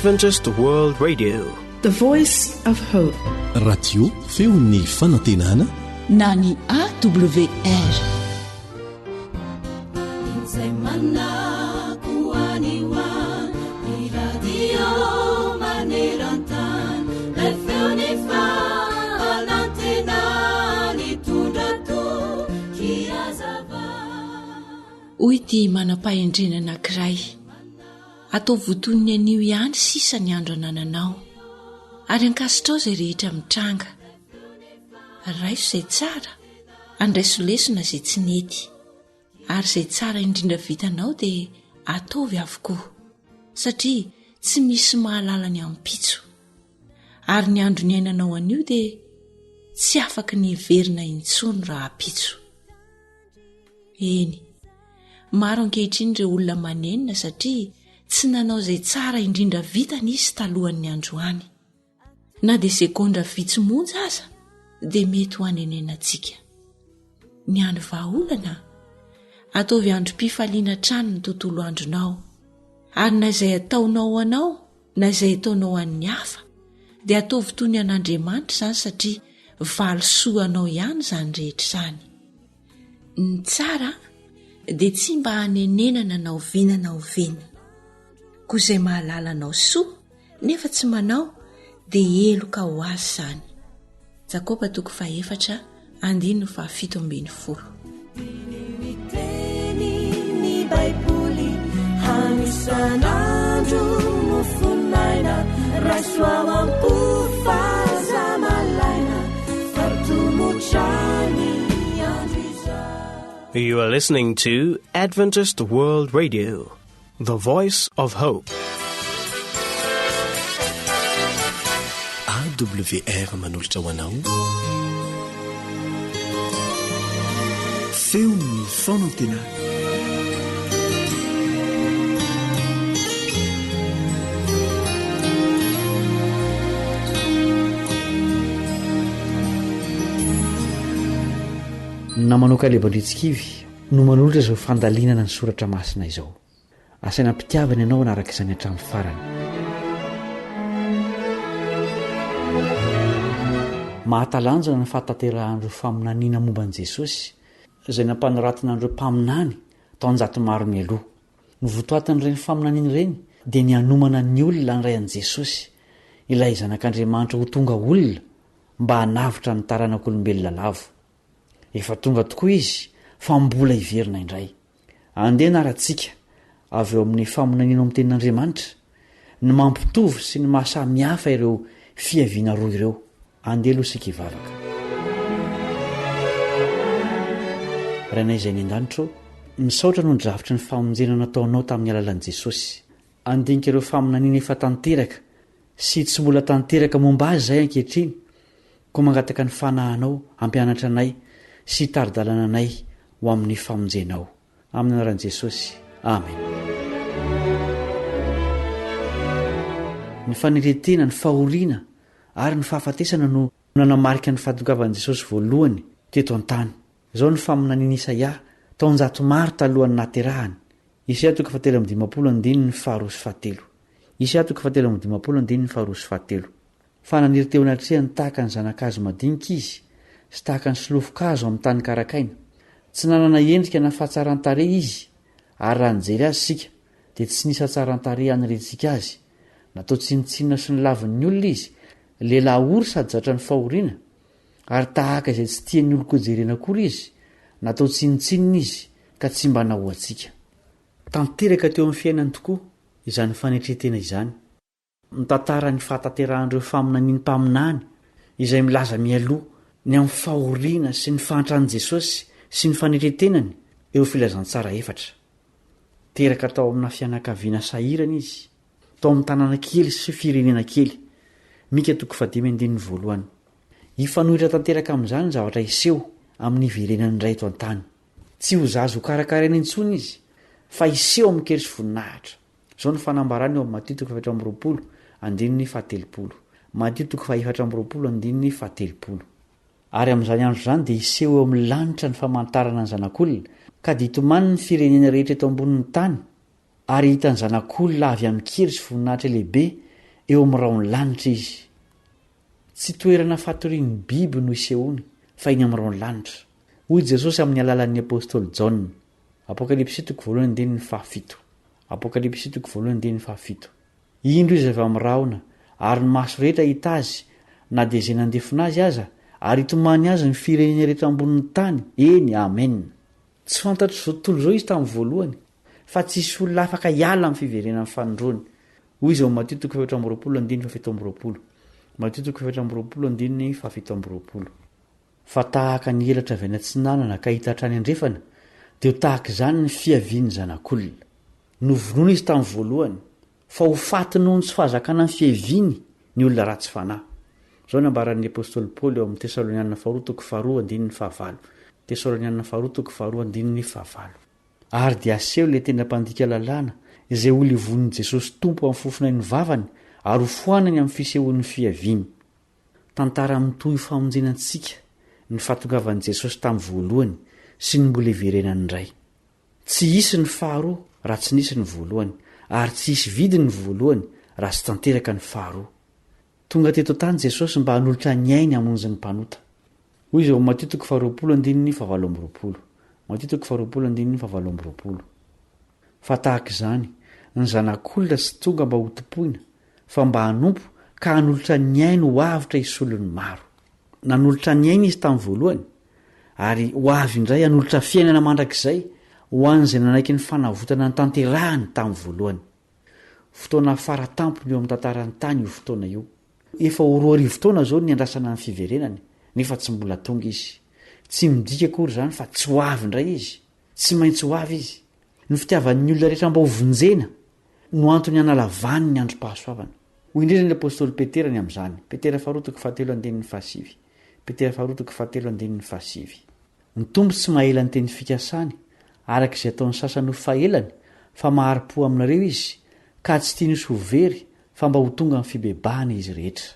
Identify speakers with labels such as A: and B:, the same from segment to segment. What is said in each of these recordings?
A: Adventist World Radio,
B: the voice of hope.
C: Radio feon'ny fanantenana
D: na ny AWR. Hoy ty manam-pahendrena anankiray, atao votoniny anio ihany sisa ny andro anananao, ary ankasitrao izay rehetra mitranga. Raiso izay tsara, andraiso lesona izay tsy nety, ary izay tsara indrindra vitanao dia ataovy avokoa, satria tsy misy mahalala ny ampitso. Ary ny andro ny ainanao anio dia tsy afaka ny verina intsony raha ampitso. Eny, maro ankehitriny ireo olona manenina satria tsy nanao izay tsara indrindra vitany izy talohan'ny androany. Na dia sekondra vitsy monja aza dia mety ho anenenantsika. Ny andro vahaolana, ataovy androm-pifaliana trano ny tontolo andronao, ary na izay ataonao anao na izay ataonao an'ny hafa dia ataovy toy ny an'Andriamanitra izany, satria valosoa anao ihany izany rehetra izany. Ny tsara dia tsy mba hanenenana na oviana na ovena, koa izay mahalala anao soa nefa tsy manao dia eloka ho azy izany. Jakoba 4:7-7.
E: Ny Baiboly hanisan'andro mofonaina, raisoao ampofaza malaina, fartomotrany andro izay.
A: You are listening to Adventist World Radio, the voice of hope.
C: AWR manolotra ho anao feon'ny fanantenana.
F: Namanoka lebandritsikivy no manolotra izao fandalinana ny soratra masina izao. Asaina mpitiavana ianao anaraka izany hatramin'ny farany. Mahatalanjana ny fahataterahandro faminaniana momba an'i Jesosy izay nampanoratinandreo mpaminany taonjato maro mialoha. Ny votoatin'ireny faminaniana ireny dia ny hanomana ny olona ny ray an'i Jesosy, ilay zanak'Andriamanitra ho tonga olona mba hanavitra ny taranak'olombelona lavo. Efa tonga tokoa izy, fa mbola hiverina indray. Andeha naratsika avy eo amin'ny faminaniana amin'ny tenin'Andriamanitra, ny mampitovy sy ny mahasamihafa ireo fiaviana roa ireo. Andeha aloha isika hivavaka. Rainay izay ny an-danitro, misaotra no ndrafitry ny famonjena nataonao tamin'ny alalan'i Jesosy. Andinika ireo faminaniana efa tanteraka sy tsy mbola tanteraka momba azy izay ankehitriny, koa mangataka ny fanahinao hampianatra anay sy taridalana anay ho amin'ny famonjenao. Amin'ny anaran'i Jesosy. Amen. Ny faneretena, ny fahoriana ary ny fahafatesana no nanamarika ny fahatongavan'i Jesosy voalohany teto an-tany. Izao ny faminaniana Isaia taonjato maro talohany naterahany. Isaia 7:5-7. Fananiry teo anatrehany tahaka ny zanak'azy madinika izy, sy tahaka ny silofokazo amin'ny tany karakaina. Tsy nanana endrika na fahatsaran-tarehy izy, ary raha nijery azy sika dia tsy nisy hatsaran-tarehy anirentsika azy. Natao tsinitsinina sy ny lavin'ny olona izy, lehilahy ory sady zatra ny fahoriana, ary tahaka izay tsy tian'ny olon-kojerena akory izy, natao tsinitsinina izy ka tsy mba nahoantsika. Tanteraka teo amin'ny fiainany tokoa izany fanetretena izany. Mitantara ny fahataterahan'ireo faminaniany mpaminany izay milaza mialoha ny amin'ny fahoriana sy ny fahantrany Jesosy sy ny fanetretenany eo filazantsara 4. Teraka tao amina fianakaviana sahirana izy, tao amin'ny tanàna kely sy firenena kely. Mika 10:1. Hifanohitra tanteraka amin'izany ny zavatra iseho amin'ny verenany iray eto an-tany. Tsy ho zazo ho karakaraina intsony izy, fa iseho amin'ny kely sy voninahitra. Izao ny fanambarany eo amin'ny Matteo 4:7. Matteo 4:7. Ary amin'izany andro izany dia iseho eo amin'ny lanitra ny famantarana ny zanak'olona, ka dia hitomaniny ny firenena rehetra eto ambonin'ny tany, ary hitany zanak'olona avy amin'ny kely sy voninahitra lehibe eo amin'ny raony lanitra izy. Tsy toerana fatorian'ny biby no isehoany fa iny amin'ny raony lanitra. Hoy Jesosy amin'ny alalan'ny apôstôly Jaona. Apokalipsy 1:7. Apokalipsy 1:7. Indro izy avy amin'ny raona ary ny maso rehetra hita azy na dia izay nandefina azy aza ary hitomany azy ny firenena rehetra ambonin'ny tany. Eny, amen. Tsy fantatro izao tontolo izao izy tamin'ny voalohany fa tsisy olona afaka hiala amin'ny fiverenan'ny fanondrony. Hoy izy ao Matteo 4:7. Matteo 4:7. Fa tahaka ny elatra avy any antsinanana ka hita hatrany andrefana dia ho tahaka izany ny fiavian'ny zanak'olona. Novonoina izy tamin'ny voalohany fa ho faty noho ny tsy fahazakana ny fiaviany ny olona ratsy fanahy. Zao ny ambaran'ny apôstôly Paoly eo amin'ny Tesalonianina 2:2-5. Tesalonianina 2:2-5. Ary dia aseho ilay tena mpandika lalàna izay ho livonin'i Jesosy tompo amin'ny fofona ny vavany ary ho foanany amin'ny fisehoan'ny fiaviany. Tantara mitohy famonjenantsika ny fahatongavan'i Jesosy tamin'ny voalohany sy ny mbola hiverenany indray. Tsy hisy ny faharoa raha tsy nisy ny voalohany ary tsy hisy vidy ny voalohany raha tsy tanteraka ny faharoa. Tonga teto tany Jesosy mba hanolotra ny ainy hamonjy ny mpanota. Hoy izy ao Matteo 20:7. Matteo 20:7. Fa tahaka izany ny zanak'olona tsy tonga mba ho topoina fa mba hanompo ka hanolotra ny ainy ho avitra isolony maro. Nanolotra ny ainy izy tamin'ny voalohany ary ho avy indray hanolotra fiainana mandrakizay ho an'izay nanaiky ny fanavotana ny tanterahany tamin'ny voalohany. Fotoana faratampony eo amin'ny tantaran'ny tany io fotoana io. Efa ho 2000 taona zao ny andrasana ny fiverenany nefa tsy mbola tonga izy. Tsy midika akory izany fa tsy ho avy indray izy. Tsy maintsy ho avy izy. Ny fitiavan'ny olona rehetra mba ho vonjena no antony hanalavany ny androm-pahasoavana. Hoy indrindra ny apôstôly Petera ny amin'izany. Petera 2:7-7. Petera 2:7-7. Ny tombo tsy mahela ny teny fikasany araka izay ataon'ny sasany ho fahelany fa mahari-po aminareo izy ka tsy tiany ho very fa mba ho tonga amin'ny fibebahana izy rehetra.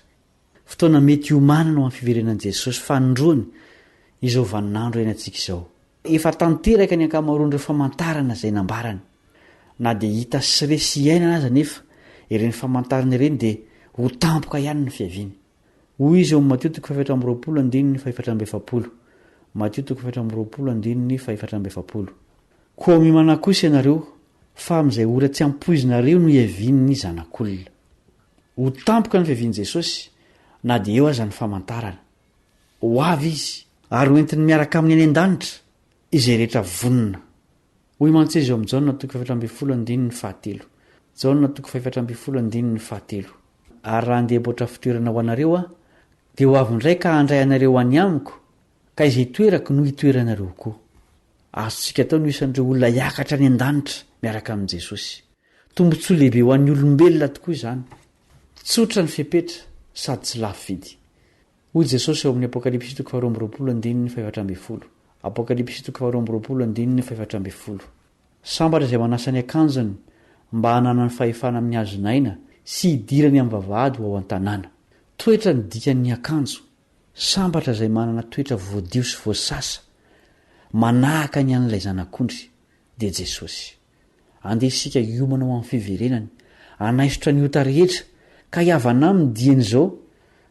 F: Fotoana mety homanana ho amin'ny fiverenan'i Jesosy fanondroany izao vaninandro hainantsika izao. Efa tanteraka ny ankamaroan'ireo famantarana izay nambarany. Na dia hita sy resy iainana aza nefa ireny famantarana ireny dia ho tampoka ihany ny fiaviany. Hoy izy ao Matteo 7:2-7. Matteo 7:2-7. Koa mimana kosa ianareo fa amin'izay ora tsy ampoizinareo no hiaviany zanak'olona. Ho tampoka ny fiavian'i Jesosy na dia eo aza ny famantarana. Ho avy izy ary ho entiny miaraka amin'ny any an-danitra izay rehetra vonona. Hoy mantsy izy ao amin'ny Jaona 7:7. Jaona 7:7. Ary raha andeha boatra fitoerana ho anareo dia ho avy indray ka handray anareo any amiko ka izay toerako no hitoeranareo koa. Azontsika tao no isan'ireo olona hiakatra any an-danitra miaraka amin'i Jesosy. Tombontsoa lehibe ho an'ny olombelona tokoa izany. Tsotra ny fepetra sady tsy lafo vidy. Hoy Jesosy ao amin'ny Apokalipsy 2:7-8. Apokalipsy 2:7-8. Sambatra izay manasa ny akanjony mba hanana ny fahefana amin'ny hazonaina sy hidirany amin'ny vavahady ho ao an-tanàna. Toetra ny dikan'ny akanjo. Sambatra izay manana toetra voadio sy voasasa manahaka ny an'ilay zanak'ondry dia Jesosy. Andesika hiomana ho amin'ny fiverenany anaisotra ny ota rehetra ka hiavana amin'ny diany izao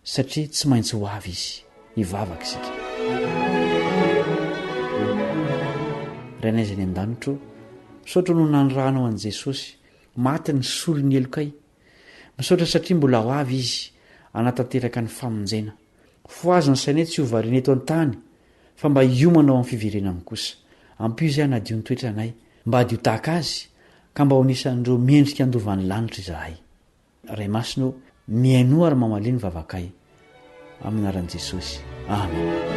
F: satria tsy maintsy ho avy izy. Hivavaka isika. Rainay ny an-danitro misaotra no nanoranao an'i Jesosy maty ny solo ny elokay. Misaotra satria mbola ho avy izy anatanteraka ny famonjena. Fo azy ny sainay tsy ho variana eto an-tany fa mba hiomanao amin'ny fiverenany kosa. Ampio izay hanadio ny toetra anay mba hadio tahaka azy ka mba ho nisan'ireo miendrika andovan'ny lanitra izahay. Ray masino miaino ary mamaleny vavakay amin'ny anaran'i Jesosy. Amen.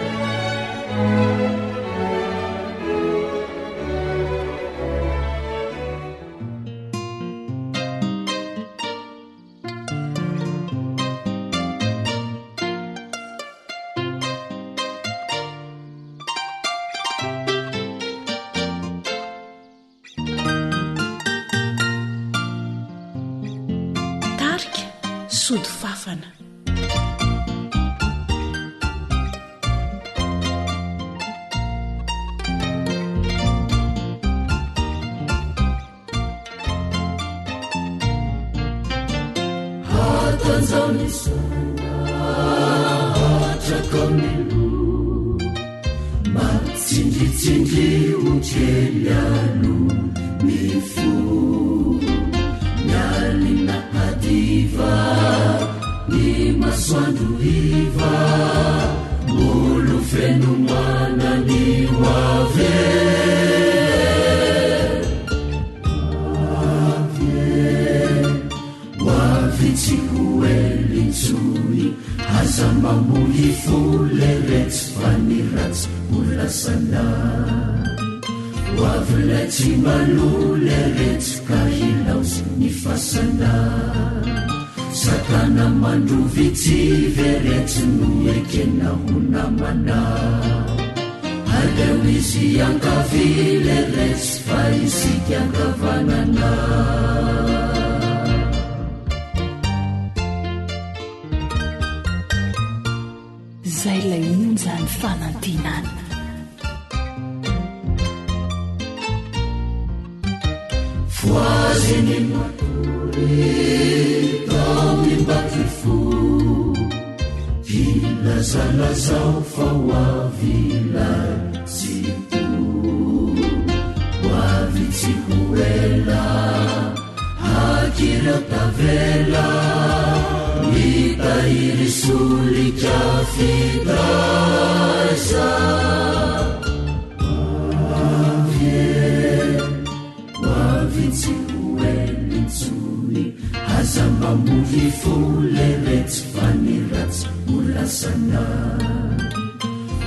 D: Sody fafana.
E: Hot
G: atrakamilo matsindritsindry okelyalo mifo mialina adiva ny masoandro hiva molo feno manany hoave hoavitsy hoelintsony aza mamohy fole retsy fa ny ratsy holasana hoavylay tsy malole retsy ka hilaosy ny fasana satana mandrovitsy veretsy no ekena ho namana aleo izy ankavile retsy fa isika ankavanana
B: zay lay onjany fanantinana
G: voaziny matory tamimbaky fo ilazalazao fa hoavilay tsito hoavitsy hoela hakireo tavela mitahiry solika fidraisa hoavitsy hoelintsony aza mamohy fole retsy fa ny ratsy holasana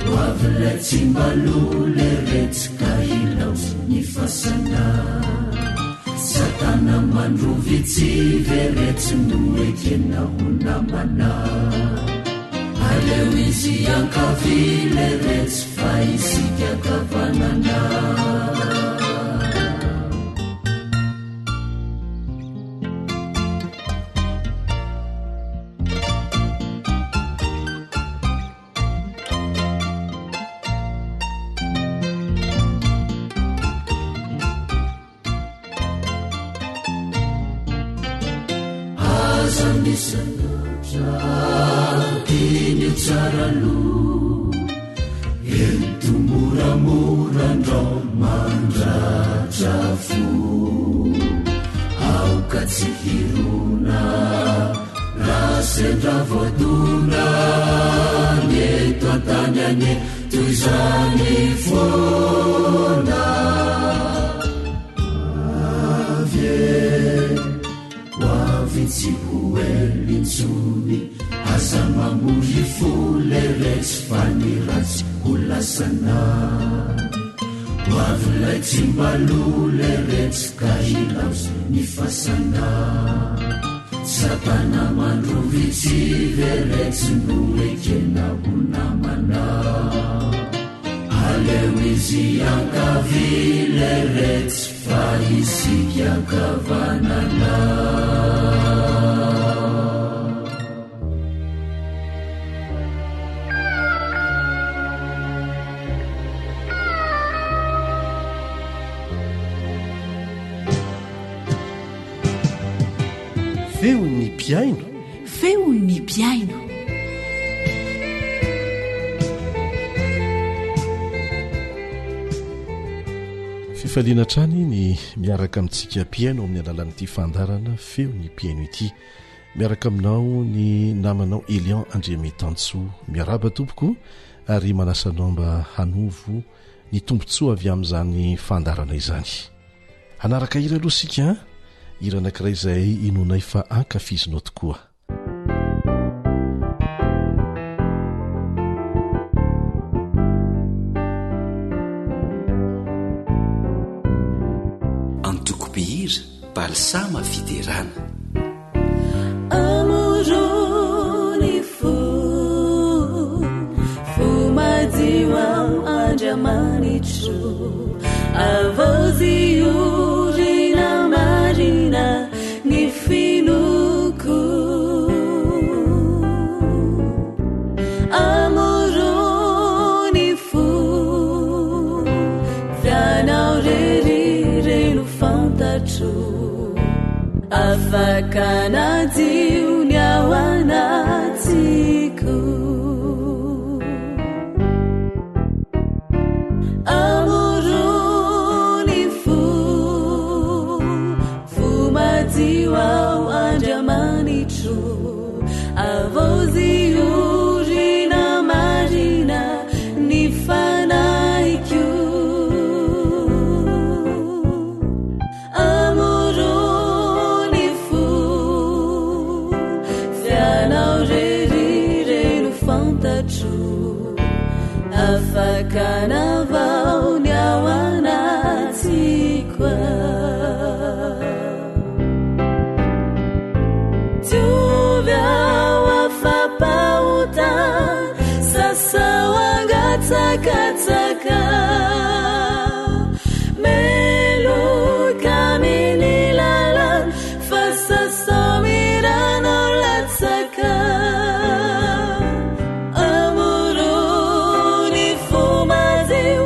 G: hoavylay tsy malole retsy ka hilaosy ny fasana satana mandrovitsy veretsy no ekena ho namana aleo izy ankavile retsy fa isika kavanana iny tsaralo ento moramora ndrao mandratra fo aoka tsy hirona rasendra voadona ny eto antany ane toy zany fona hoavitsy hoelintsony aza mamohy fole retsy fa ny ratsy holasana hoavylay tsy mbalole retsy ka hilaosy ny fasana satana mandrovitsy veretsy no ekena ho namana aleo izy ankavile retsy fa isika ankavanana
C: feon'ny piaino
B: feon'ny piaino
C: fifaliana trany ny miaraka amintsika piaino amin'ny alalan'ity fandarana feon'ny piaino ity miaraka aminao ny namanao Elian Andriamitanso miaraba tompoko ary manasanao mba hanovo ny tombontsoa avy amin'izany fandarana izany hanaraka hira aloha sika hira anankiray izay inonay fa ankafizinao tokoa
H: antokopihira balsama fiderana
E: amorony fo fomadiwa andramanitro avaoziorina marina ny finoko amorony fo fianao rerireno fantatro afaka najiony awana afakanavao ny ao anatikoa tiovy ao afapaota sasao angatsakatsaka meloka minilala fa sasao mirano latsaka amorony fomazio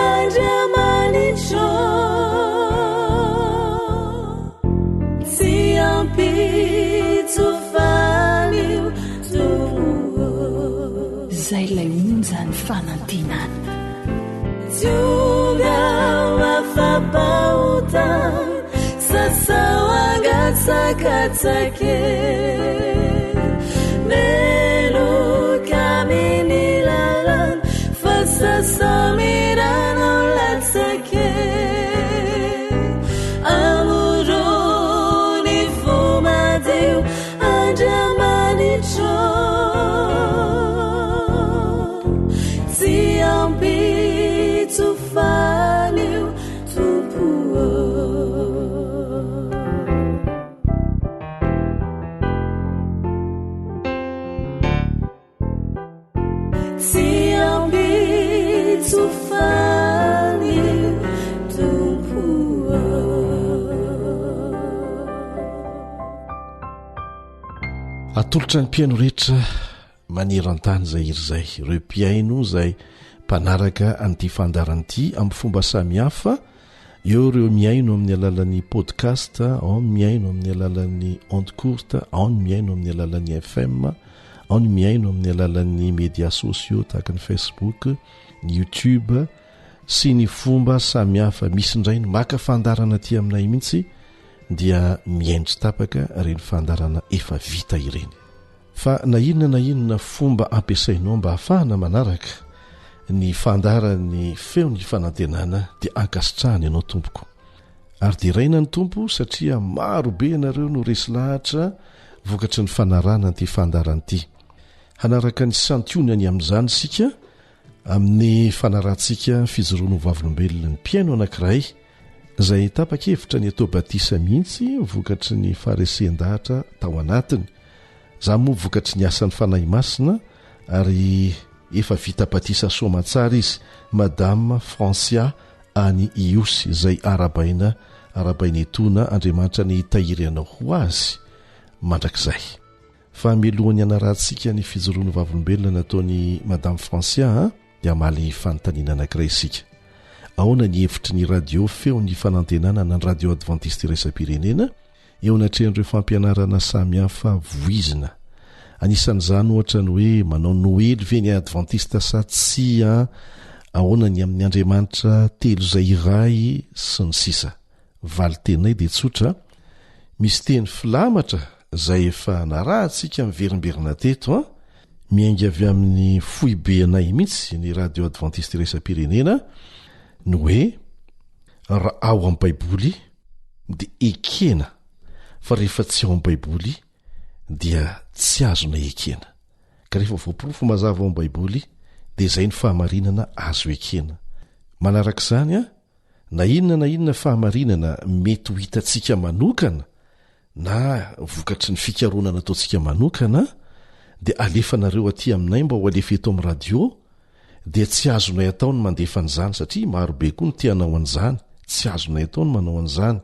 E: andriamanitro tsy ampitsofanio tompo
B: zay lay onjany fanantinana
E: tiovao afapaota sasao angatsakatsake meloka minilalan fa sasao mirano latsake amorony fomadio andriamanitro tsy ampitsofanio tompo tsy ampitsofanio tompo
C: atolotra ny mpiaino rehetra maniran-tany zay iry zay ireo mpiaino zay mpanaraka an'ity fandaran'ity amin'ny fomba samihafa eo ireo miaino amin'ny alalan'ny podcast ao ny miaino amin'ny alalan'ny onde courte ao ny miaino amin'ny alalan'ny FM ao ny miaino amin'ny alalan'ny médias sociaux tahaka ny Facebook ny YouTube sy ny fomba samihafa misy indray ny maka fandarana aty aminay mihitsy dia miaino tsy tapaka reny fandarana efa vita ireny fa na inona fomba ampiasainao mba hahafahana manaraka ny fandaran'ny feo ny fanantenana dia ankasitrahany ianao tompoko ary dia raina ny tompo satria marobe ianareo no resy lahatra vokatry ny fanarana an'ity fandaran'ity hanaraka ny santionany amin'izany sika amin'ny fanarantsika fijoroano vavolombelona ny mpiaino anankiray izay tapakevitra ny atao batisa mihitsy vokatry ny faharesen-dahatra tao anatiny za moa vokatry ny asan'ny fanahy masina ary efa vita batisa somatsara izy madame Francia any Iosy izay arabaina etona Andriamanitra ny tahiry anao ho azy mandrakizay fa melohany anarantsika ny fijoroano vavolombelona nataony madame Francia dia maly fanontaniana anankiray isika ahoana ny hevitry ny radio feo ny fanantenana na ny radio adventiste raisam-pirenena eo anatrehan'ireo fampianarana samihafa voizina anisan'izany ohatra ny hoe manao noely ve ny adventiste sa tsy ahoana ny amin'ny Andriamanitra telo izay iray sy ny sisa valy tenay dia tsotra misy teny filamatra izay efa narahantsika miverimberina teto miainga avy amin'ny foibe anay mihitsy ny radio adventiste raisam-pirenena no hoe raha ao amin'ny baiboly dia ekena fa rehefa tsy ao amin'ny baiboly dia tsy azona ekena ka rehefa voaporofo mazava ao amin'ny baiboly dia izay ny fahamarinana azo ekena manarak'izany na inona fahamarinana mety ho hitantsika manokana na vokatry ny fikaronana ataontsika manokana dia alefanareo aty aminay mba ho alefa eto amin'ny radio dia tsy azonay atao ny mandefa an'izany satria marobe koa ny tianao an'izany tsy azonay atao ny manao an'izany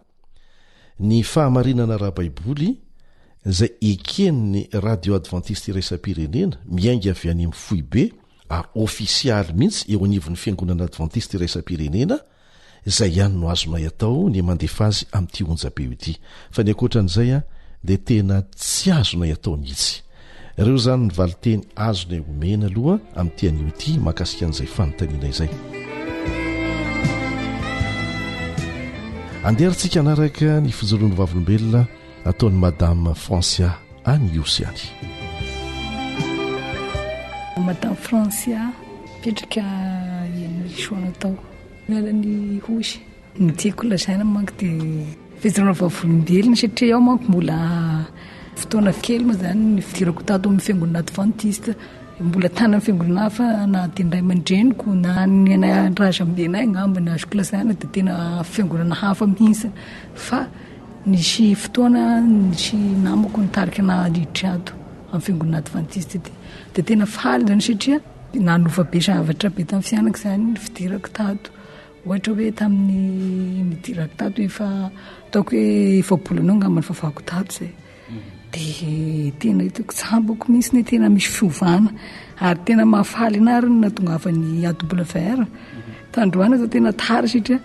C: ny fahamarinana raha baiboly izay eken'ny radio adventiste raisam-pirenena miainga avy any amin'ny foibe ary ofisialy mihitsy eo anivon'ny fiangonana adventiste raisam-pirenena izay ihany no azonay atao ny mandefa azy amin'ity onjam-peo ity fa ny ankoatran'izay dia tena tsy azonay atao mihitsy ireo zany ny valiteny azonay omena aloha amin'ity anio ity mahakasika an'izay fanontaniana izay andehantsika anaraka ny fijoroano vavolombelona ataon'ny madame Francia any Iosy any
I: madame Francia petraka isoana tao mialany hosy ny tiako lazaina manko dia fijoroano vavolombelona satria ao manko mbola fotoana kely moa zany ny fidirako tato amin'ny fiangonana adventiste mbola tany amin'ny fiangonana hafa na tendray mandreniko na ny andrasambenay ngambany azoko lazaina dia tena fiangonana hafa mihitsy fa nisy fotoana nisy namako nitarika na lidriato amin'ny fiangonana adventiste dia tena faly zany satria nanova be zavatra be tamin'ny fianako zany fidirako tato ohatra hoe tamin'ny midirako tato efa ataoko hoe efabolana ngambany favako tato zay dia tena hitako tsambako mihitsy ny tena misy fiovana ary tena mahafaly anary na tonga avany AWR tandroana zao tena tara satria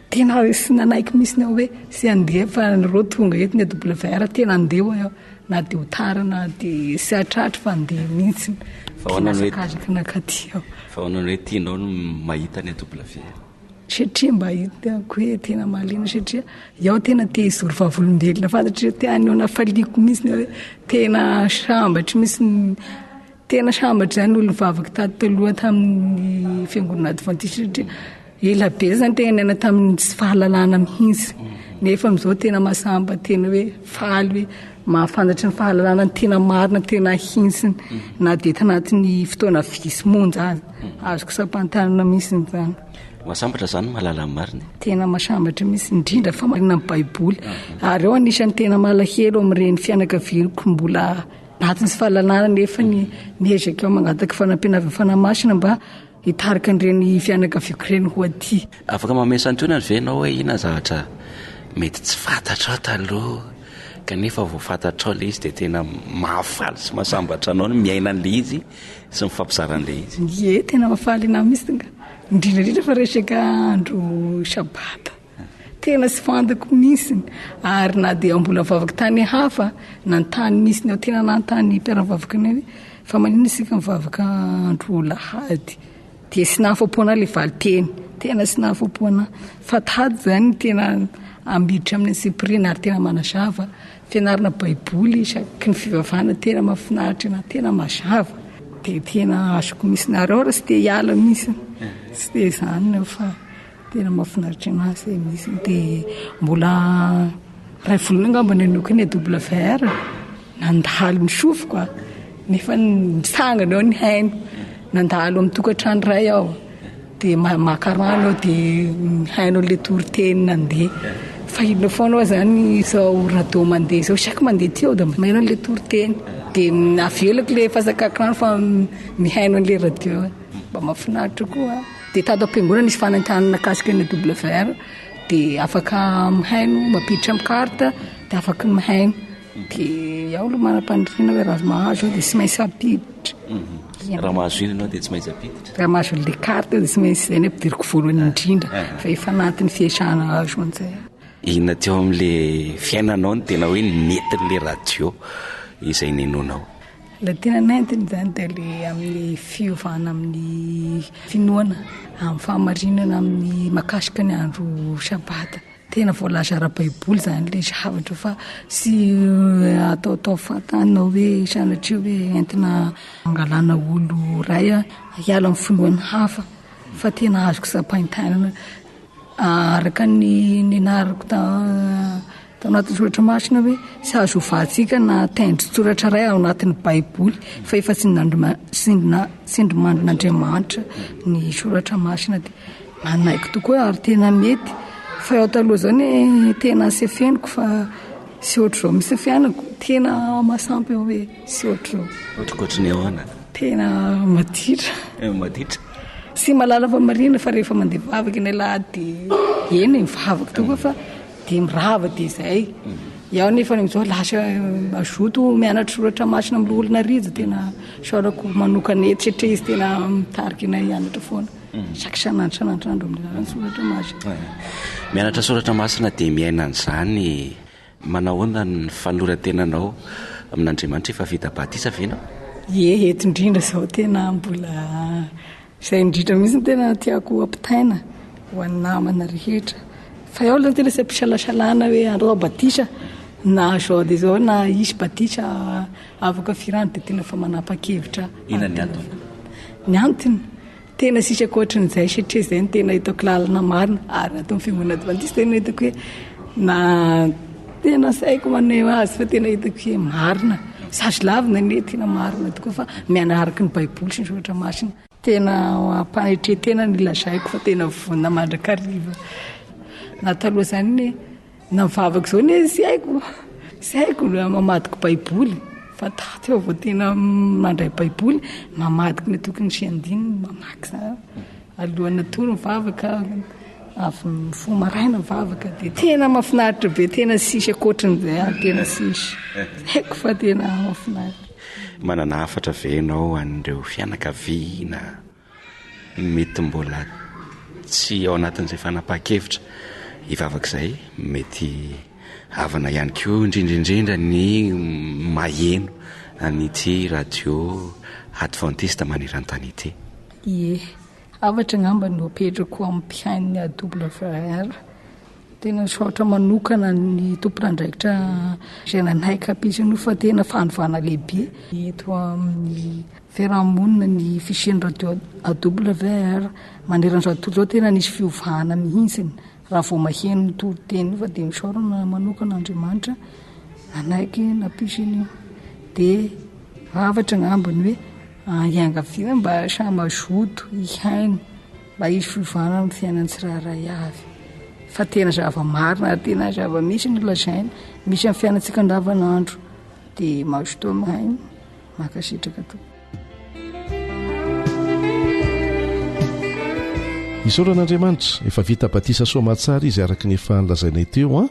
I: tena sy nanaiky mihitsy ny ao hoe sy andeha fa nireo tonga eto ny AWR tena andeha aho na dia ho tara na dia sy atratra fa andeha mihitsy sakazaka nakaty aho
H: fa hoanano hoe tianao no mahita ny AWR
I: satria mba hitako hoe tena mahaliana satria iaho tena te hizory vavolombelona fantatria tianao nafaliako mihitsy ny hoe tena sambatra mihitsy tena sambatra zany olo vavaka tato taloha tamin'ny fiangonana adventiste satria ela be zany tena niaina tamin'ny tsy fahalalana mihitsy nefa amin'izao tena mahasamba tena hoe faly hoe mahafantatra ny fahalalana ny tena marina tena hintsiny na dia tanatin'ny fotoana visy monja azy azoko sampantanana mihitsy zany
H: mahasambatra zany mahalala ny marina
I: tena mahasambatra mihitsy indrindra fa marina amin'ny baiboly ary eo anisany tena malahelo amin'ireny fianakaviako mbola natiny sy fahalalana nefa niezaka eo mangataka fanampianavana fanamasina mba hitarika an'ireny fianakaviako ireny ho aty
H: afaka mamesantonany ve ianao hoe ina zavatra mety tsy fantatra ao taloha kanefa vao fantatrao le izy dia tena mahafaly sy mahasambatra anao no miaina an'le izy sy mifampizaran'le izy
I: ye tena mahafaly anao mihitsy nga indrindrandrindra fa resaka andro sabata tena sy fantako mihitsy ary na dia mbola vavaka tany hafa na ny tany mihitsy ny ao tena nantany mpiaravavaka ny hoe fa manina isika mivavaka andro lahady dia sy nahafapoana le valiteny tena sy nahafapoana fa tady zany tena ambiditra amin'ny siprina ary tena manazava fianarana baiboly isaky ny fivavahana tena mahafinaritra na tena mazava dia tena azoko mihitsy nareo sy dia hiala mihitsy sy dia izany fa tena mahafinaritra anazy mihitsy dia mbola ray volona angambany anoky ny AWR nandalo misofoko nefa misangana ao ny haino nandalo amin'ny tokantrano ray aho dia makarano ao dia haino an'le toriteny nandeha fa inona foana ao zany izao radio mandeha izao saky mandeha ty ao dia maheno an'le toriteny dia avelako le fazakakrano fa mihaino an'le radio mba mahafinaritra koa dia tato am-piangonana nisy fanantanana kasika ny AWR dia afaka mihaino mapiditra amin'ny karta dia afaka mihaino dia iaho aloha manam-pandriana hoe raha mahazo dia sy maintsy apiditra
H: raha mahazo iny ianao dia tsy maintsy apiditra
I: raha mahazo le karta dia tsy maintsy izay ny ampidiriko voalohany indrindra fa efa anatin'ny fiasana azo an'izay
H: inona teo amin'le fiainanao ny tena hoe nentin'le radio izay nenonao
I: la tena nentiny zany dia le amin'ny fiovana amin'ny finoana amin'ny fahamarinana amin'ny makasika ny andro sabata tena voalaza ara-baiboly zany le zavatra fa sy ataotao fatanao hoe sanatria hoe entina angalana olo ray hiala amin'ny finoana hafa fa tena azoko sampaintanana araka ny nariko tao anatin'ny soratra masina hoe sy azo hovatsika na tendry soratra ray ao anatin'ny baiboly fa efa sindrimandrin'Andriamanitra ny soratra masina dia manaiko tokoa ary tena mety fa eo taloha zao ny tena sy fiainako fa sy ohatr' izao misy fiainako tena mahasampy eo hoe sy ohatr' izao
H: ohatrokoatriny ahoana
I: tena maditra sy malala fa marina fa rehefa mandeha vavaka iny lahady dia eny mivavaka tokoa fa dia mirava dia izay iaho nefa amin'izao lasa azoto mianatra soratra masina amin'ny olona rijo tena saorako manokana eto satria izy tena mitarika inay hianatra foana saky sanandro amin'ny soratra masina
H: mianatra soratra masina dia miaina an'izany manahoana ny fanoratenanao amin'Andriamanitra efa vita batisa venao
I: eto indrindra izao tena mbola izay indrindra mihitsy tena tiako ampitaina ho an'ny namana rehetra fa eo zany tena sy ampisalasalana hoe andao batisa na zao dia zao na isy batisa afaka firany dia tena fa manapa-kevitra
H: ina ny antony
I: ny antony tena sisy akoatran'izay satria izay ny tena hitako lalana marina ary atao amin'ny fiangonana adventiste tena hitako hoe na tena saiko maneho azy fa tena hitako hoe marina sazy lavina ne tena marina tokoa fa mianaraka ny baiboly sy ny soratra masina tena ampanetretena ny lazaiko fa tena vonina mandrakariva na taloha zany ne na mivavaka zao ne sy haiko mamadiko baiboly fa taty eo vao tena mandray baiboly mamadiko ny tokony sy andininy mamaky zany alohan'ny tory mivavaka avy fo maraina mivavaka dia tena mahafinaritra be tena sisy akoatran'izay tena sisy haiko fa tena mahafinaritra.
H: Manana hafatra venao an'ireo fianakaviana mety mbola tsy ao anatin'izay fanapahan-kevitra hivavaka izay mety havana ihany koa indrindraindrindra ny maheno an'ity radio adventiste maneran-tany ity.
I: Ie avatra ngamba no apetrako amin'ny mpihain'ny AWR tena soatra manokana ny tompon'andraikitra izay nanaika ampisany fa tena fanovana lehibe eto amin'ny fiarahamonina ny fisian'ny radio AWR maneran'izao tontolo zao tena nisy fiovahana mihitsiny raha vao maheno ny toriteny fa dia misaorana manokana Andriamanitra nanaiky nampisany dia avatra ngamba ny hoe iangaviana mba samazoto ihainy mba izy fiovana amin'ny fiainany tsirairay avy fa tena zava-marina tena zava-misy ny lazaina misy amin'ny fiainantsika andavanandro dia mazoto mihainy makasitraka to.
C: Isaoran'Andriamanitra efa vita batisa soamatsara izy araka ny efa nlazainay teo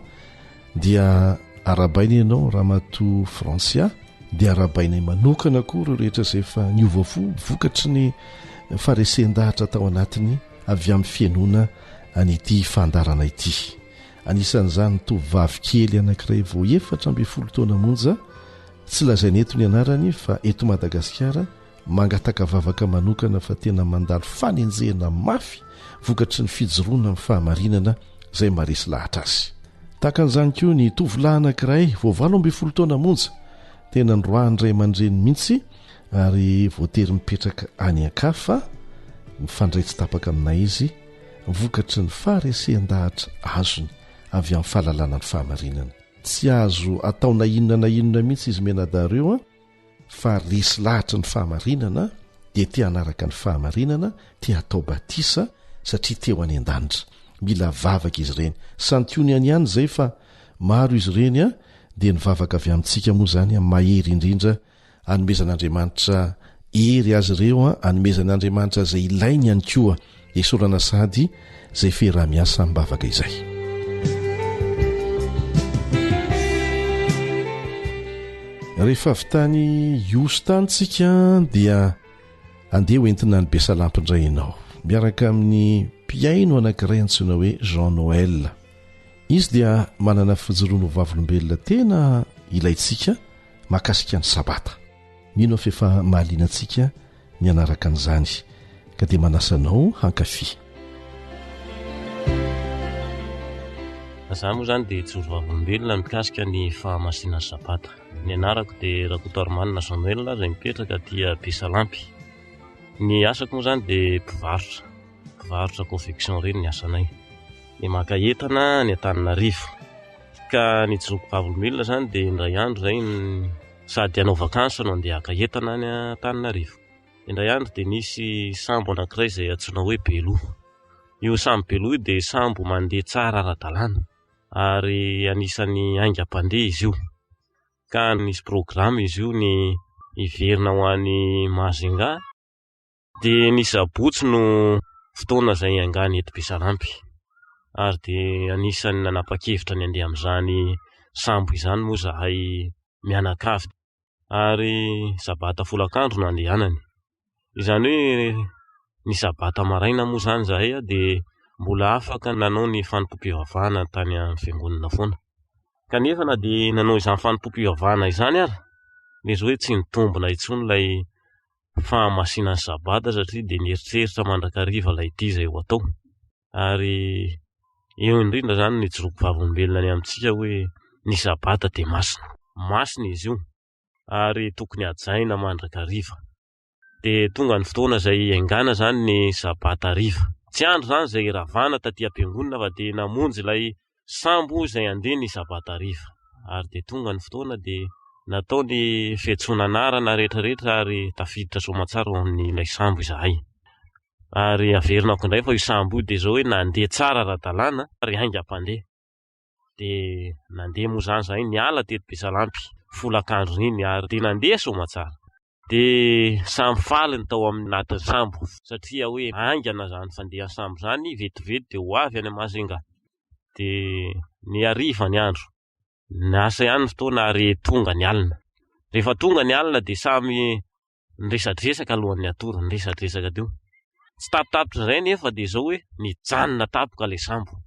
C: dia arabaina ianao Ramatoa Francia dia arabainay manokana koa ireo rehetra izay efa niovafo vokatry ny faresen-dahatra tao anatiny avy amin'ny fianona an'ity fandarana ity. Anisan'izany tovovavy kely anankiray vao 14 taona monja tsy lazainy eto ny anarany fa eto Madagasikara mangataka vavaka manokana fa tena mandalo fanenjehana mafy vokatry ny fijoroana amin'ny fahamarinana izay maresy lahatra azy. Takan'izany koa ny tovolahy anankiray vao 12 taona monja tena ndroahany ray aman-dreny mihitsy ary voatery mipetraka any ankafa mifandray tsy tapaka aminay izy vokatry ny faharesen-dahatra azony avy amin'ny fahalalana ny fahamarinana. Tsy azo ataona inona na inona mihitsy izy menadareo fa resy lahatra ny fahamarinana dia te hanaraka ny fahamarinana te atao batisa satria teo any an-danitra mila vavaka izy ireny santiony ihany izay fa maro izy ireny dia nivavaka avy amintsika moa zany mahery indrindra anomezan'Andriamanitra ery azy ireo anomezan'Andriamanitra izay ilainy ihany koa esorana sady izay feraha-miasa mibavaka izay. Rehefa avy tany Iostanytsika dia andeha hoentina ny Besalampindray ianao miaraka amin'ny mpiaino anankiray antsoina hoe Jean Noël. Izy dia manana fijoroana ho vavolombelona tena ilayntsika mahakasika ny sabata. Mino fa efa mahalianantsika ny anaraka an'izany ka dia manasanao hankafy.
J: Zaho moa zany dia joro vavolombelona mikasika ny fahamasina sabata. Ny anarako dia Rakotoarimanina Jean Noël izay mipetraka dia Besalampy. Ny asako moa zany dia mpivarotra confection ireny ny asanay. Ny maka entana ny Antananarivo. Ka ny joroko vavolombelona zany dia indray andro izay sady hanao vakansa no andeha haka entana ny Antananarivo. Indray andro dia nisy sambo anankiray izay antsoina hoe Beloha. Io sambo Beloha io dia sambo mandeha tsara ara-dalàna ary anisan'ny aingam-pandeha izy io. Ka nisy programa izy io ny hiverina ho an'ny Mahajinga dia ny sabotsy no fotoana izay angany eto Besalampy. Ary dia anisan'ny nanapa-kevitra ny andeha amin'izany sambo izany moa zahay mianakavy. Ary sabata folakandro no andehanany. Izany hoe ny sabata maraina moa zany zahay dia mbola afaka nanao ny fanompoam-pivavahana tany amin'ny fiangonana foana. Kanefa na dia nanao izany fanompoam-pivavahana izany ary dia hoe tsy nitombona intsony ilay fahamasinan'ny sabata satria dia nieritreritra mandrakariva ilay ity izay ho atao. Ary eo indrindra zany ny joroko vavolombelona ny amintsika hoe ny sabata dia masina izy io ary tokony hajaina mandrakariva. Dia tonga ny fotoana izay aingana zany ny sabata hariva. Tsy andro zany izay ravana taty am-piangonana fa dia namonjy ilay sambo izay andeha ny sabata hariva. Ary dia tonga ny fotoana dia natao ny fiantsonanarana rehetrarehetra ary tafiditra somatsara ao amin'ilay sambo izahay. Ary averinako indray fa io sambo io dia zao hoe nandeha tsara ara-dalàna ary haingam-pandeha. Dia nandeha moa zany zahay niala teto Besalampy folakandro iny ary dia nandeha somatsara. Dia sambo faly ny tao amin'ny anatin'ny sambo satria hoe aingana zany fandeha sambo zany vetivety dia ho avy any Majunga. Dia ny hariva ny andro. Nasa ihany fotoana ary tonga ny alina. Rehefa tonga ny alina dia samy niresadresaka alohan'ny atoro, niresadresaka teo. Tsy tapitapitra izay nefa dia zao hoe nijanona tapoka ilay sambo.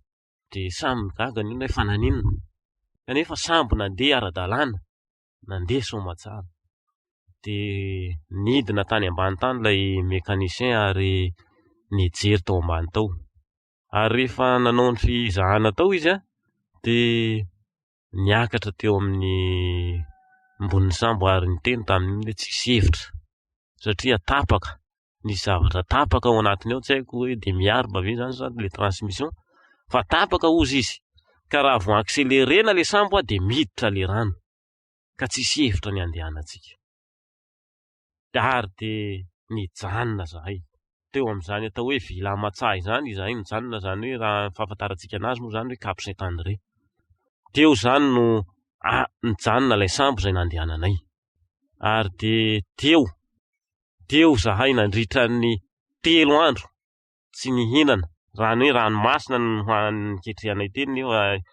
J: Dia samy gaga ny hoe fananinana. Kanefa sambo nandeha ara-dalàna, nandeha somatsara. Dia nidina tany ambany tany ilay mécanicien ary nijery tao ambany tao. Ary rehefa nanao ny fizahana tao izy dia niakatra teo amin'ny mbonin'ny sambo ary niteny tamin'iny hoe tsisy hevitra satria tapaka. Nisy zavatra tapaka ao anatiny ao, tsy haiko hoe dia miarba ve zany sa le transmission, fa tapaka ozy izy. Ka raha vao akselerena le sambo dia miditra le rano ka tsisy hevitra ny andehanantsika. Ary dia nijanona zahay teo amin'izany atao hoe vila Matsay izany izahay nijanona, zany hoe raha fahafantarantsika anazy moa zany hoe Cap Saint-André. Teo zany no nijanona ilay sambo izay nandehananay. Ary dia teo zahay nandritra ny 3 andro tsy nihinana. Rano hoe ranomasina no niketrehanay teny nefa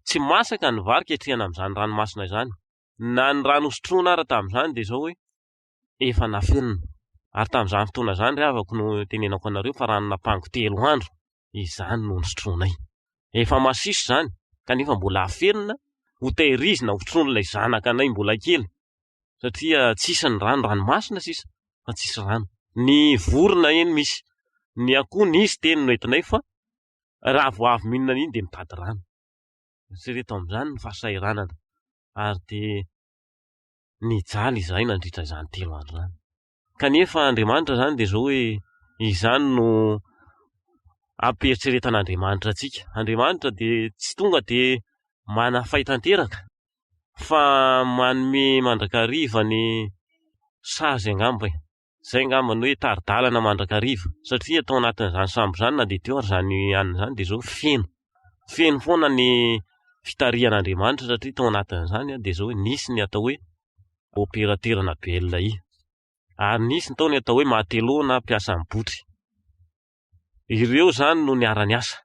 J: tsy masaka ny vary ketrehana amin'izany ranomasina izany. Na ny rano hosotroana ara tamin'izany dia zao hoe efa nafenina. Ary tamin'izany fotoana izany ravako no tenenako anareo fa rano napango 3 andro izany no nosotroanay. Efa masiso zany kanefa mbola afenina ho tehirizina hosotroan'ilay zanakanay mbola kely satria tsisy ny ranomasina sisa fa tsisy rano. Ny vorona eny misy, ny akoho nisy teny no entinay fa raha vao avy mihinana iny dia mitady rano. Sy reto amin'izany ny fahasairanana. Ary dia nijaly izahay nandritra izany 3 andro zany. Kanefa Andriamanitra zany dia zao hoe izany no ampieritsiretan'Andriamanitra antsika. Andriamanitra dia tsy tonga dia manafaitanteraka fa manome mandrakariva ny sazy angamba. Zay angamba ny hoe taridalana mandrakariva satria tao anatin'izany sambo zany na dia teo ary zany anina zany dia zao feno foana ny fitarihan'Andriamanitra satria tao anatin'izany dia zao hoe nisy ny atao hoe operaterana belona ary nisy ny tao ny atao hoe matelô na mpiasa amin'ny botry. Ireo zany no niara niasa